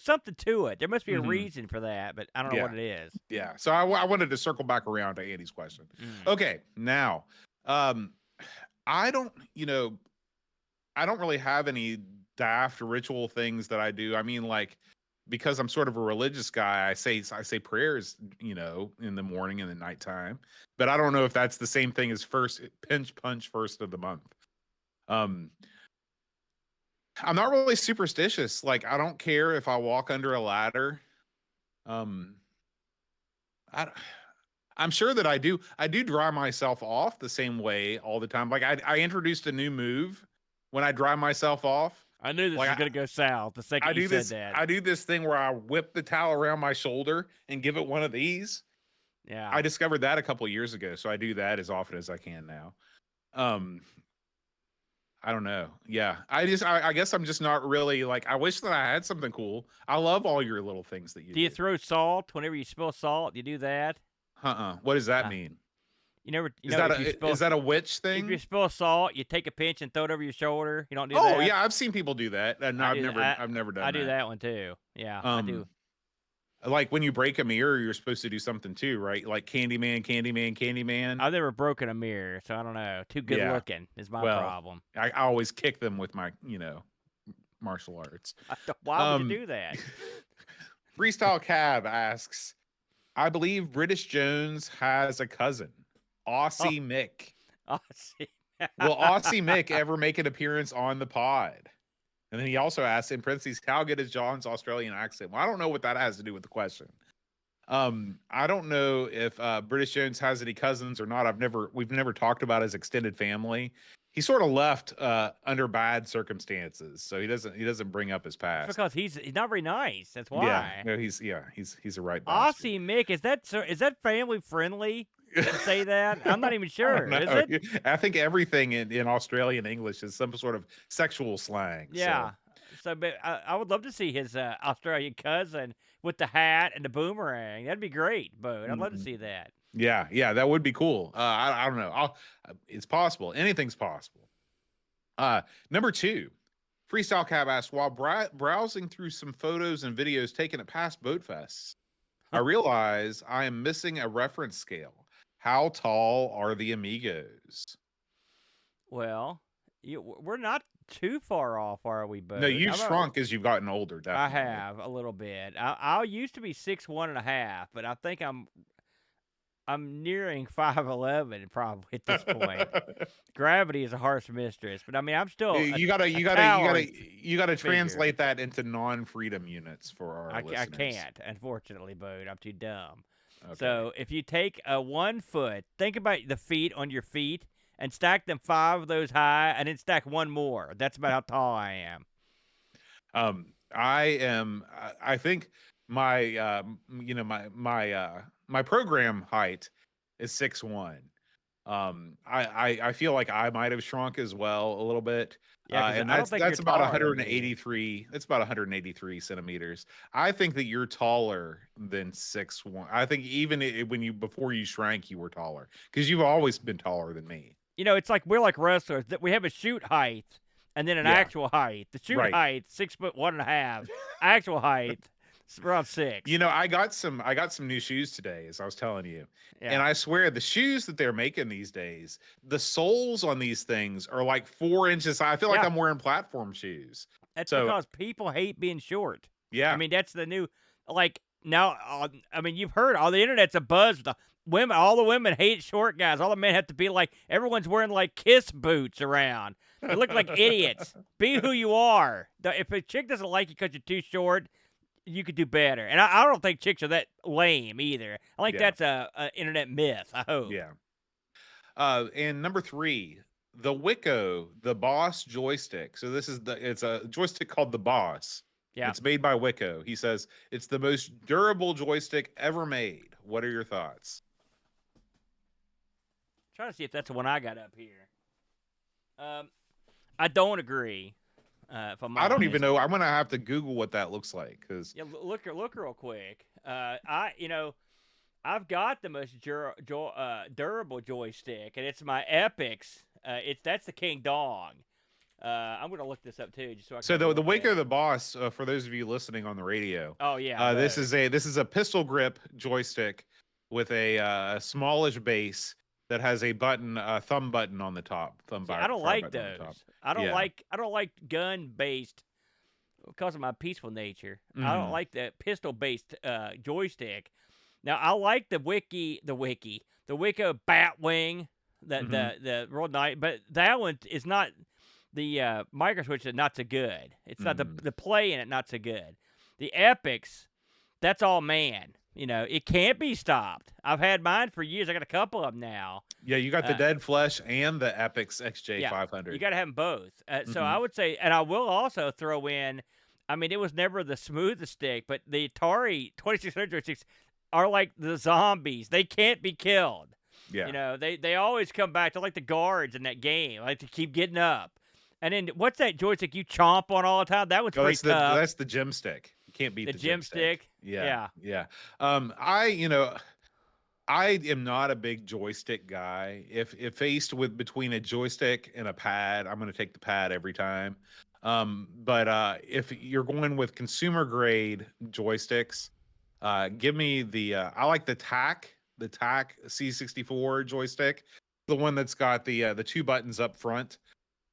something to it. There must be a mhm, reason for that, but I don't know yeah. what it is. Yeah. So I wanted to circle back around to Andy's question. Mm. Okay. Now, um, I don't, I don't really have any daft ritual things that I do. I mean, like, because I'm sort of a religious guy, I say prayers, in the morning and the nighttime. But I don't know if that's the same thing as first pinch punch first of the month. Um, I'm not really superstitious. Like, I don't care if I walk under a ladder. Um, I, I'm sure that I do. I do dry myself off the same way all the time. Like I introduced a new move when I dry myself off. I knew this Like was gonna go south the second I you do said this. that. I do this thing where I whip the towel around my shoulder and give it one of these. Yeah. I discovered that a couple years ago, so I do that as often as I can now. Um, I don't know. Yeah, I guess I'm just not really like. I wish that I had something cool. I love all your little things that you Do you do. throw salt whenever you spill salt? You do that? What does that Uh, mean? you know, if you Is spill that a witch if you thing? spill salt, you take a pinch and throw it over your shoulder. You don't do Oh that? yeah, I've seen people do that. No, I do. I've never I done do that. that one too. Yeah, I do. Um, like when you break a mirror, you're supposed to do something too, right? Like Candyman, Candyman, Candyman. I've never broken a mirror, so I don't know. Too good Yeah. looking is my Well, problem. I always kick them with my, martial arts. Why would you Um, do that? Freestyle Cab asks, I believe British Jones has a cousin, Oh, Aussie Mick. oh, see. Will Aussie Mick ever make an appearance on the pod? And then he also asks in parentheses, how good is John's Australian accent? Well, I don't know what that has to do with the question. I don't know if British Jones has any cousins or not. We've never talked about his extended family. He sort of left under bad circumstances, so he doesn't bring up his It's past. because he's not very nice. That's Yeah, why. no, he's a right bastard. Aussie Mick, is that family friendly to say that? I'm not even I don't sure. Is know. it? I think everything in Australian English is some sort of sexual slang. Yeah. So, but I would love to see his Australian cousin with the hat and the boomerang. That'd be great, Bud. I'd love to Mhm. see that. Yeah, that would be cool. I don't know. It's possible. Anything's possible. Number two, Freestyle Cab asks, while browsing through some photos and videos taken at past boat fests, I realize I am missing a reference scale. How tall are the Amigos? Well, we're not too far off, are we, No, Bud? you've shrunk as you've gotten older, I definitely. have a little bit. I used to be 6'1.5", but I think I'm nearing 5'11" probably at this point. Gravity is a harsh mistress, but I mean I'm still you gotta a you gotta you gotta towering you gotta figure. translate that into non-freedom units for our I listeners. can't, unfortunately, Bud. I'm too dumb. Okay. So if you take a 1 foot, think about the feet on your feet and stack them 5 of those high, and then stack one more. That's about how tall I am. I think my my program height is 6'1". I feel like I might have shrunk as well a little bit. Yeah, because And I don't think you're that's about taller than me. 183. It's about 183 centimeters. I think that you're taller than 6'1". I think even before you shrank, you were taller because you've always been taller than me. You know, it's like we're like wrestlers. That we have a shoot height and then an Yeah. actual height. The shoot Right. height 6'1.5". Actual height around 6. I got some new shoes today, as I was telling you. Yeah. And I swear the shoes that they're making these days, the soles on these things are like 4 inches high. I feel like Yeah. I'm wearing platform shoes. That's So because people hate being short. yeah. I mean, that's the new, like, now, I mean, you've heard all the internet's a buzz with the women. All the women hate short guys. All the men have to be like, everyone's wearing like Kiss boots around. They look like idiots. Be who you are. If a chick doesn't like you because you're too short, you could do better. And I don't think chicks are that lame either. I think Yeah. that's a internet myth, I hope. Yeah. And number 3, the Wiko the Boss joystick. So it's a joystick called the Boss. Yeah. It's made by Wiko. He says it's the most durable joystick ever made. What are your thoughts? Trying to see if that's the one I got up here. I don't agree. If I'm I don't honest. even know. I'm gonna have to Google what that looks like because Yeah, look real quick. I've got the most durable joystick, and it's my Epix. That's the King Dong. I'm gonna look this up too, just so I can. so the look Wiko at the Boss, for those of you listening on the radio, Oh yeah. this is a pistol grip joystick with a smallish base that has a thumb button on the top. I don't like button on the top. those. I don't Yeah. like gun based because of my peaceful nature. I don't Mhm. like the pistol based joystick. Now I like the Wiko Batwing, the real nice, but that one is not the micro switch is not so good. It's not the play in it not so good. The Epix, that's all man. It can't be stopped. I've had mine for years. I got a couple of them now. Yeah, you got the Uh, Dead Flesh and the Epix yeah, you XJ500. got to have them both. So I Mhm. would say, and I will also throw in. I mean, it was never the smoothest stick, but the Atari 2600 joysticks are like the zombies. They can't be killed. Yeah. They always come back. They're like the guards in that game. Like to keep getting up. And then what's that joystick you chomp on all the time? That was Oh, pretty tough. that's the gym stick. You can't beat The the gym gym stick. stick. Yeah, Yeah. yeah. I am not a big joystick guy. If faced with between a joystick and a pad, I'm going to take the pad every time. But if you're going with consumer grade joysticks, give me I like the TAC C64 joystick, the one that's got the two buttons up front.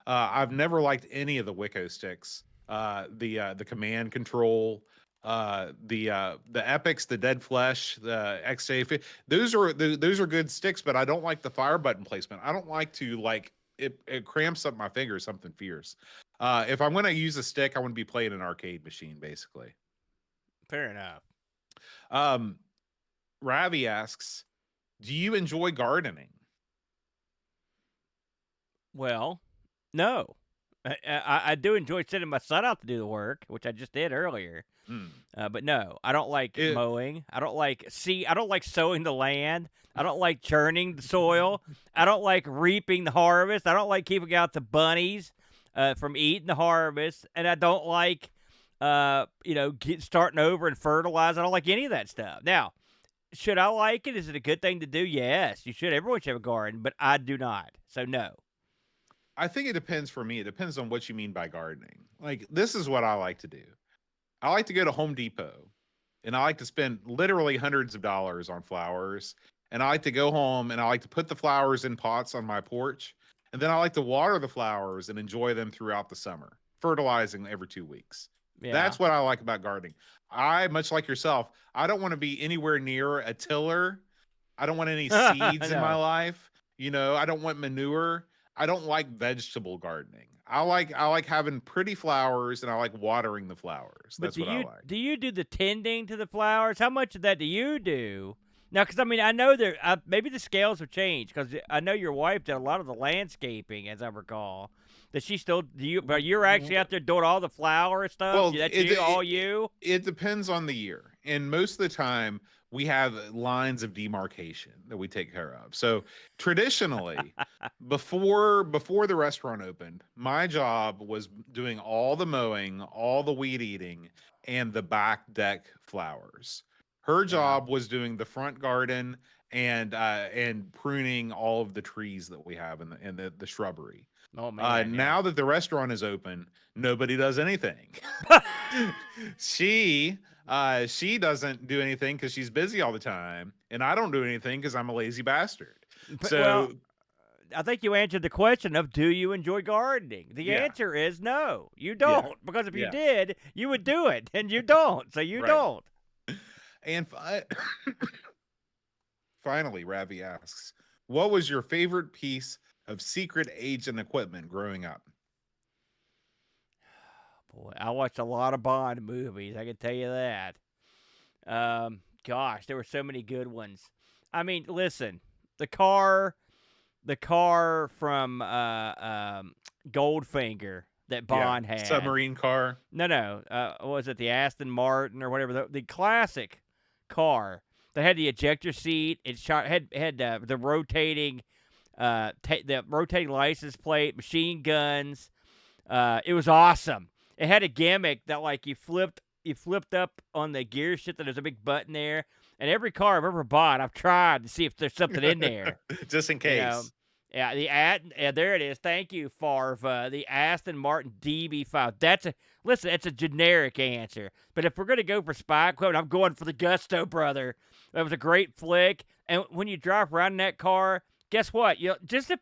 I've never liked any of the Wiko sticks. The command control, the Epics, the Dead Flesh, the XA. Those are good sticks, but I don't like the fire button placement. I don't like to like it cramps up my fingers. Something fierce. If I'm going to use a stick, I want to be playing an arcade machine, basically. Fair enough. Um, Ravi asks, "Do you enjoy gardening?" Well, no. I do enjoy sending my son out to do the work, which I just did earlier. Hmm. But no, I don't like It, mowing. I don't like sowing the land. I don't like churning the soil. I don't like reaping the harvest. I don't like keeping out the bunnies from eating the harvest. And I don't like, starting over and fertilizing. I don't like any of that stuff. Now, should I like it? Is it a good thing to do? Yes, you should. Everyone should have a garden, but I do not. So no. I think it depends for me. It depends on what you mean by gardening. Like, this is what I like to do. I like to go to Home Depot and I like to spend literally hundreds of dollars on flowers. And I like to go home and I like to put the flowers in pots on my porch. And then I like to water the flowers and enjoy them throughout the summer, fertilizing every 2 weeks. Yeah. That's what I like about gardening. Much like yourself, I don't want to be anywhere near a tiller. I don't want any seeds in my No. life. I don't want manure. I don't like vegetable gardening. I like having pretty flowers and I like watering the flowers. But That's do what I you like. do you do the tending to the flowers? How much of that do you do? Now, because I mean, I know there maybe the scales have changed because I know your wife did a lot of the landscaping, as I recall. Does she still do you? But you're actually out there doing all the flower stuff. Well, That's you, all you. it depends on the year, and most of the time we have lines of demarcation that we take care of. So traditionally, before the restaurant opened, my job was doing all the mowing, all the weed eating, and the back deck flowers. Her Yeah. job was doing the front garden and pruning all of the trees that we have in the shrubbery. Oh man, yeah. Now that the restaurant is open, nobody does anything. she she doesn't do anything because she's busy all the time, and I don't do anything because I'm a lazy bastard. Well, So I think you answered the question of do you enjoy gardening? The yeah, answer is no, you yeah, don't. Because if you yeah, did, you would do it, and you don't. So you right. don't. And finally, Ravi asks, "What was your favorite piece of secret agent equipment growing up?" Boy, I watched a lot of Bond movies. I can tell you that. Gosh, there were so many good ones. I mean, listen, the car, the car from Goldfinger that Yeah, Bond had. submarine car. No, no, what was it, the Aston Martin or whatever, the classic car that had the ejector seat. It had the rotating, the rotating license plate, machine guns. It was awesome. It had a gimmick that like you flipped up on the gear shift and there's a big button there. And every car I've ever bought, I've tried to see if there's something in there. Just in You know, case. yeah, there it is. Thank you, Farva. The Aston Martin DB5. Listen. It's a generic answer, but if we're gonna go for spy equipment, I'm going for the Gusto, brother. That was a great flick. And when you drive around in that car, guess what?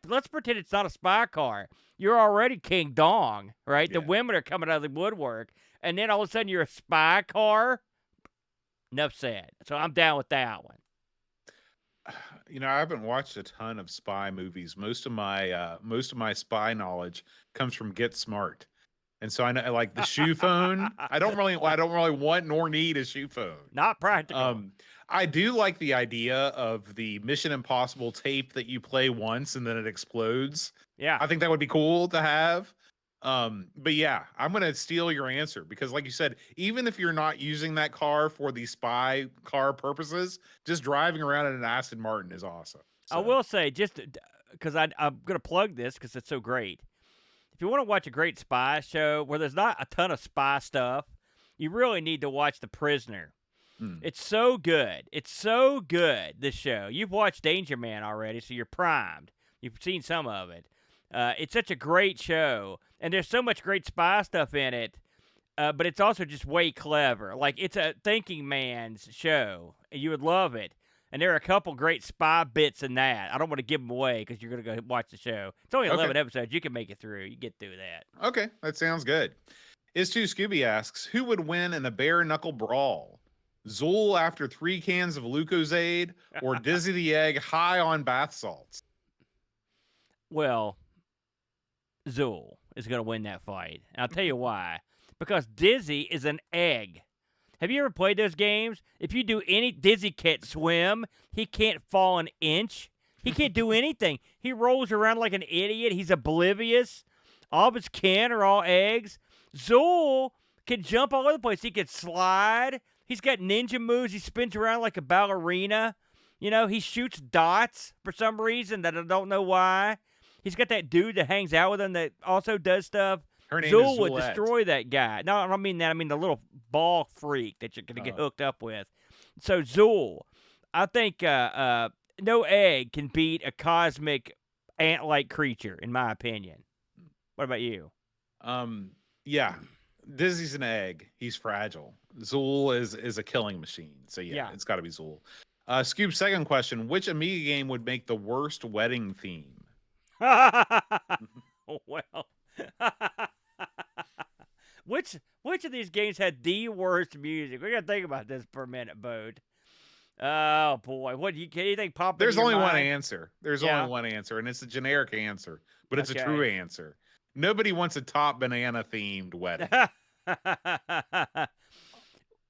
Let's pretend it's not a spy car. You're already King Dong, right? The Yeah. women are coming out of the woodwork, and then all of a sudden you're a spy car. Enough said. So I'm down with that one. I haven't watched a ton of spy movies. Most of my spy knowledge comes from Get Smart. And so I know like the shoe phone. I don't really want nor need a shoe phone. Not practical. Um, I do like the idea of the Mission Impossible tape that you play once and then it explodes. Yeah. I think that would be cool to have. But yeah, I'm gonna steal your answer because, like you said, even if you're not using that car for the spy car purposes, just driving around in an Aston Martin is awesome. I So will say, just because I'm going to plug this because it's so great. If you want to watch a great spy show where there's not a ton of spy stuff, you really need to watch The Prisoner. hmm. It's so good. It's so good, this show. You've watched Danger Man already, so you're primed. You've seen some of it. It's such a great show, and there's so much great spy stuff in it, but it's also just way clever. Like, it's a thinking man's show, and you would love it. And there are a couple great spy bits in that. I don't want to give them away because you're going to go watch the show. It's only 11 Okay. episodes. You can make it through. You get through that. Okay, that sounds good. Is Two Scooby asks, who would win in a bare knuckle brawl? Zool after 3 cans of Lucozade or Dizzy the Egg high on bath salts? Well, Zool is going to win that fight. And I'll tell you why. Because Dizzy is an egg. Have you ever played those games? If you do Dizzy can't swim. He can't fall an inch. He can't do anything. He rolls around like an idiot. He's oblivious. All of his kin are all eggs. Zool can jump all over the place. He can slide. He's got ninja moves. He spins around like a ballerina. You know, he shoots dots for some reason that I don't know why. He's got that dude that hangs out with him that also does stuff. Her name Zool is would Zoolette. destroy that guy. No, I don't mean that. I mean the little ball freak that you're going to get hooked up with. So Zool, I think no egg can beat a cosmic ant-like creature, in my opinion. What about you? Yeah, Dizzy's an egg. He's fragile. Zool is a killing machine. So yeah. It's got to be Zool. Scoop's second question: which Amiga game would make the worst wedding theme? Well, which of these games had the worst music? We gotta think about this for a minute, Bode. Oh boy, what can anything pop? There's only one mind? answer. There's only one answer, and it's a generic answer, but it's a true Okay. answer. Nobody wants a top banana themed wedding.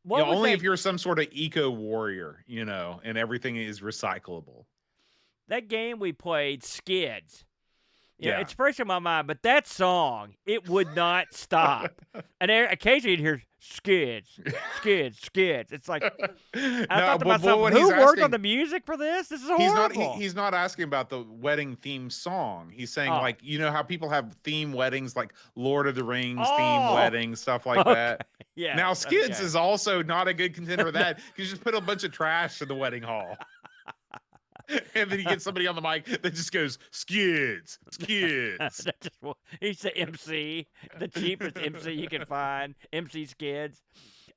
Only if you're some sort of eco warrior, and everything is recyclable. That game we played, Skids. Yeah. It's fresh in my mind, but that song, it would not stop. And occasionally you'd hear skids, skids, skids. It's like, I thought to myself, who worked on the music for this? This is horrible. He's not asking about the wedding theme song. He's saying, like, you know how people have theme weddings, like Lord of the Rings theme weddings, stuff like that. Yeah. Now, Skids is also not a good contender for that. You just put a bunch of trash in the wedding hall. And then you get somebody on the mic that just goes, skids, skids. He's the MC, the cheapest MC you can find, MC Skids.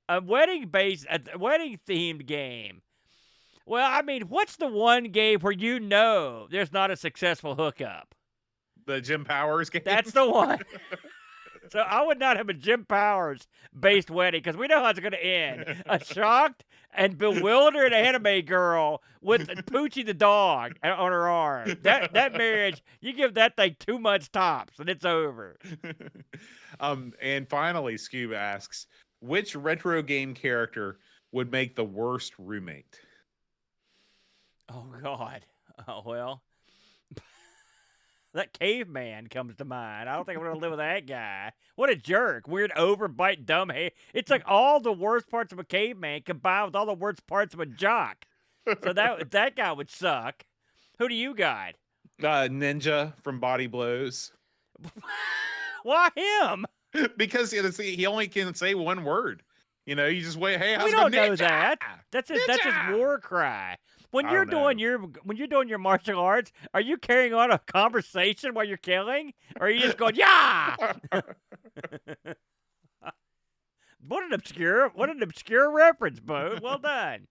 A wedding-themed game. Well, I mean, what's the one game where there's not a successful hookup? The Jim Powers game? That's the one. So I would not have a Jim Powers-based wedding because we know how it's going to end. A shocked and bewildered anime girl with Poochie the dog on her arm. That marriage, you give that thing 2 months tops and it's over. And finally, Scoob asks, which retro game character would make the worst roommate? Oh, God. Oh, well. That caveman comes to mind. I don't think I'm going to live with that guy. What a jerk. Weird overbite, dumb hair. It's like all the worst parts of a caveman combined with all the worst parts of a jock. So that guy would suck. Who do you got? Ninja from Body Blows. Why him? Because he only can say one word. You just wait. Hey, we don't know that. That's his war cry. When you're doing your martial arts, are you carrying on a conversation while you're killing, or are you just going yeah? What an obscure reference, Bo. Well done.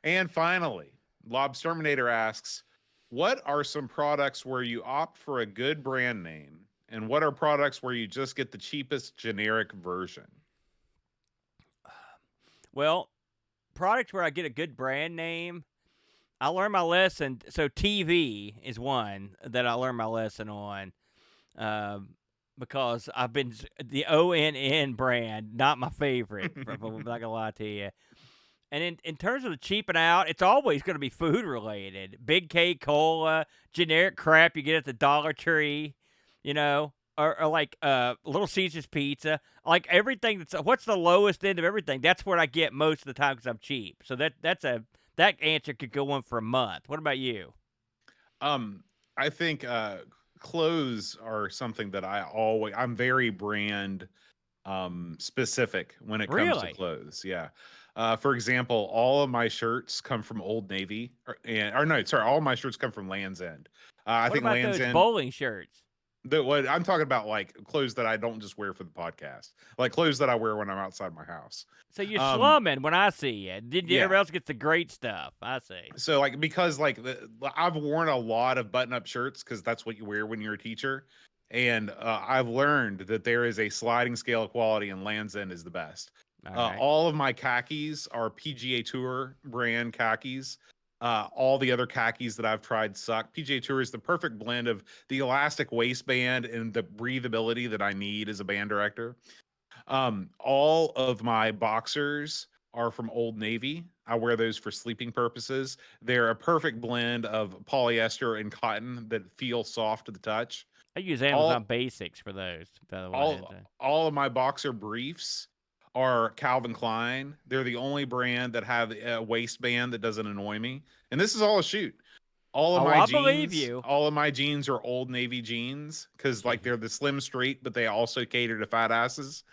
And finally, Lobsterminator asks, what are some products where you opt for a good brand name, and what are products where you just get the cheapest generic version? Well, products where I get a good brand name, I learned my lesson. So TV is one that I learned my lesson on. because I've been the ONN brand, not my favorite. I'm not gonna lie to you. And in terms of the cheaping out, it's always going to be food related. Big K Cola, generic crap you get at the Dollar Tree, you know, or like Little Caesars Pizza, like everything that's what's the lowest end of everything. That's what I get most of the time because I'm cheap. So that answer could go on for a month. What about you? Um, I think clothes are something that I'm very brand specific when it comes to Really? clothes. Yeah. For example, all of my shirts come from Old Navy, or no, sorry, all my shirts come from Land's End. I What think about Land's those End. bowling shirts? What I'm talking about, like clothes that I don't just wear for the podcast, like clothes that I wear when I'm outside my house. So you're Um, slumming when I see you. Did yeah. everybody else gets the great stuff? I see. So like because like I've worn a lot of button-up shirts because that's what you wear when you're a teacher, and I've learned that there is a sliding scale of quality, and Land's End is the best. All right. All of my khakis are PGA Tour brand khakis. All the other khakis that I've tried suck. PGA Tour is the perfect blend of the elastic waistband and the breathability that I need as a band director. All of my boxers are from Old Navy. I wear those for sleeping purposes. They're a perfect blend of polyester and cotton that feel soft to the touch. I use Amazon All Basics for those, by the way. all of my boxer briefs are Calvin Klein. They're the only brand that have a waistband that doesn't annoy me. And this is all a shoot. Oh, I believe you. All of my jeans are Old Navy jeans because like Gee. they're the slim straight, but they also cater to fat asses.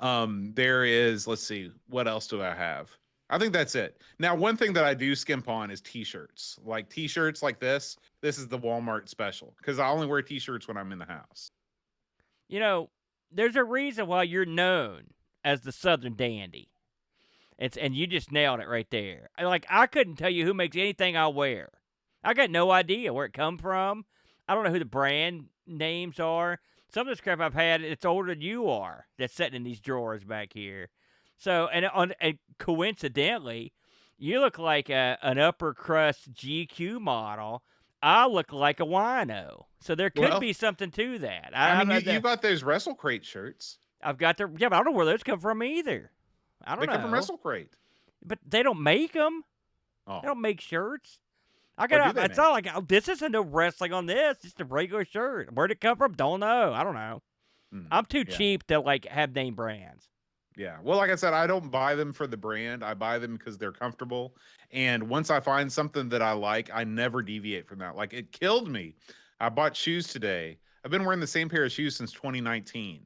There is, let's see, what else do I have? I think that's it. Now, one thing that I do skimp on is t-shirts. Like t-shirts like this. This is the Walmart special because I only wear t-shirts when I'm in the house. You know, there's a reason why you're known as the Southern Dandy. And you just nailed it right there. I couldn't tell you who makes anything I wear. I got no idea where it come from. I don't know who the brand names are. Some of this crap I've had, it's older than you are. That's sitting in these drawers back here. So, and coincidentally, you look like an upper crust GQ model. I look like a wino. So there could Well, be something to that. I mean, I've, you got those Wrestle Crate shirts. I've got the yeah, but I don't know where those come from either. I don't They come from know, Wrestle Crate. but they don't make them. They Oh, don't make shirts. I what do got. they It's make? not like this isn't no wrestling on this. It's just a regular shirt. Where'd it come from? Don't know. I don't know. I'm too Yeah. cheap to like have name brands. Yeah. Well, like I said, I don't buy them for the brand. I buy them because they're comfortable. And once I find something that I like, I never deviate from that. Like it killed me. I bought shoes today. I've been wearing the same pair of shoes since 2019.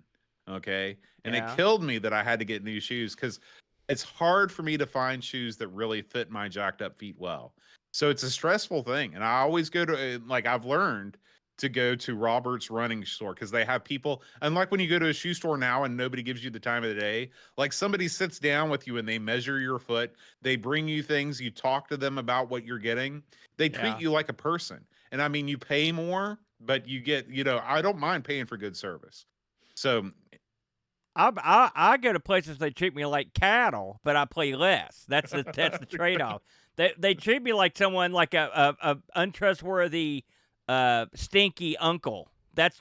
Okay. And it Yeah. killed me that I had to get new shoes because it's hard for me to find shoes that really fit my jacked up feet well. So it's a stressful thing. And I always go to, like, I've learned to go to Robert's running store because they have people. Unlike when you go to a shoe store now and nobody gives you the time of the day, like somebody sits down with you and they measure your foot, they bring you things, you talk to them about what you're getting, they treat Yeah. you like a person. And I mean, you pay more, but you get, I don't mind paying for good service. So, I go to places they treat me like cattle, but I play less. That's the trade off. They treat me like someone like a untrustworthy, stinky uncle. That's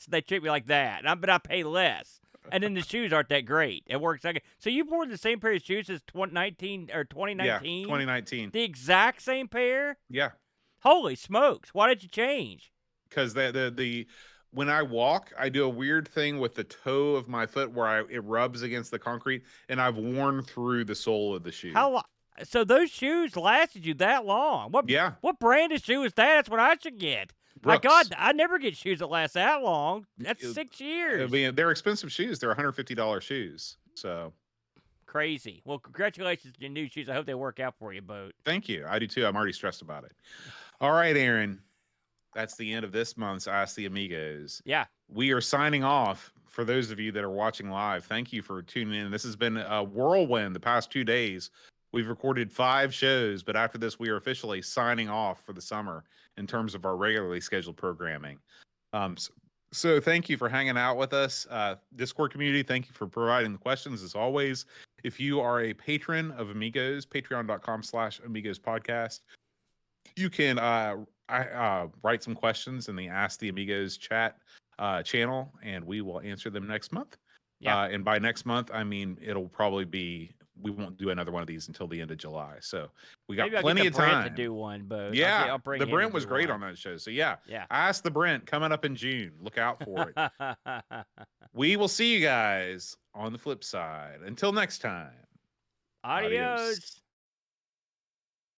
they treat me like that. But I pay less. And then the shoes aren't that great. It works like so. You wore the same pair of shoes as 2019 or yeah, 2019? 2019. The exact same pair? Yeah. Holy smokes! Why did you change? Because the when I walk, I do a weird thing with the toe of my foot where it rubs against the concrete, and I've worn through the sole of the shoe. How? So those shoes lasted you that long? Yeah, What brand of shoe is that? That's what I should get. My Brooks. God, I never get shoes that last that long. That's Uh, 6 years. they're expensive shoes. They're $150 shoes. So Crazy. Well, congratulations on your new shoes. I hope they work out for you, Boat. thank you. I do too. I'm already stressed about it. All right, Aaron. That's the end of this month's Ask the Amigos. Yeah. We are signing off. For those of you that are watching live, thank you for tuning in. This has been a whirlwind the past 2 days. We've recorded 5 shows, but after this, we are officially signing off for the summer in terms of our regularly scheduled programming. So thank you for hanging out with us. Discord community, thank you for providing the questions as always. If you are a patron of Amigos, patreon.com/Amigos podcast, you can write some questions in the Ask the Amigos chat channel, and we will answer them next month. Yeah. And by next month, I mean it'll probably be, we won't do another one of these until the end of July. So we got Maybe I'll get plenty the of Brent to time. do one, but Yeah, I'll bring the him to Brent was do great one. on that show. So yeah, Yeah. Ask the Brent coming up in June. Look out for it. We will see you guys on the flip side. Until next time. Adios. Adios.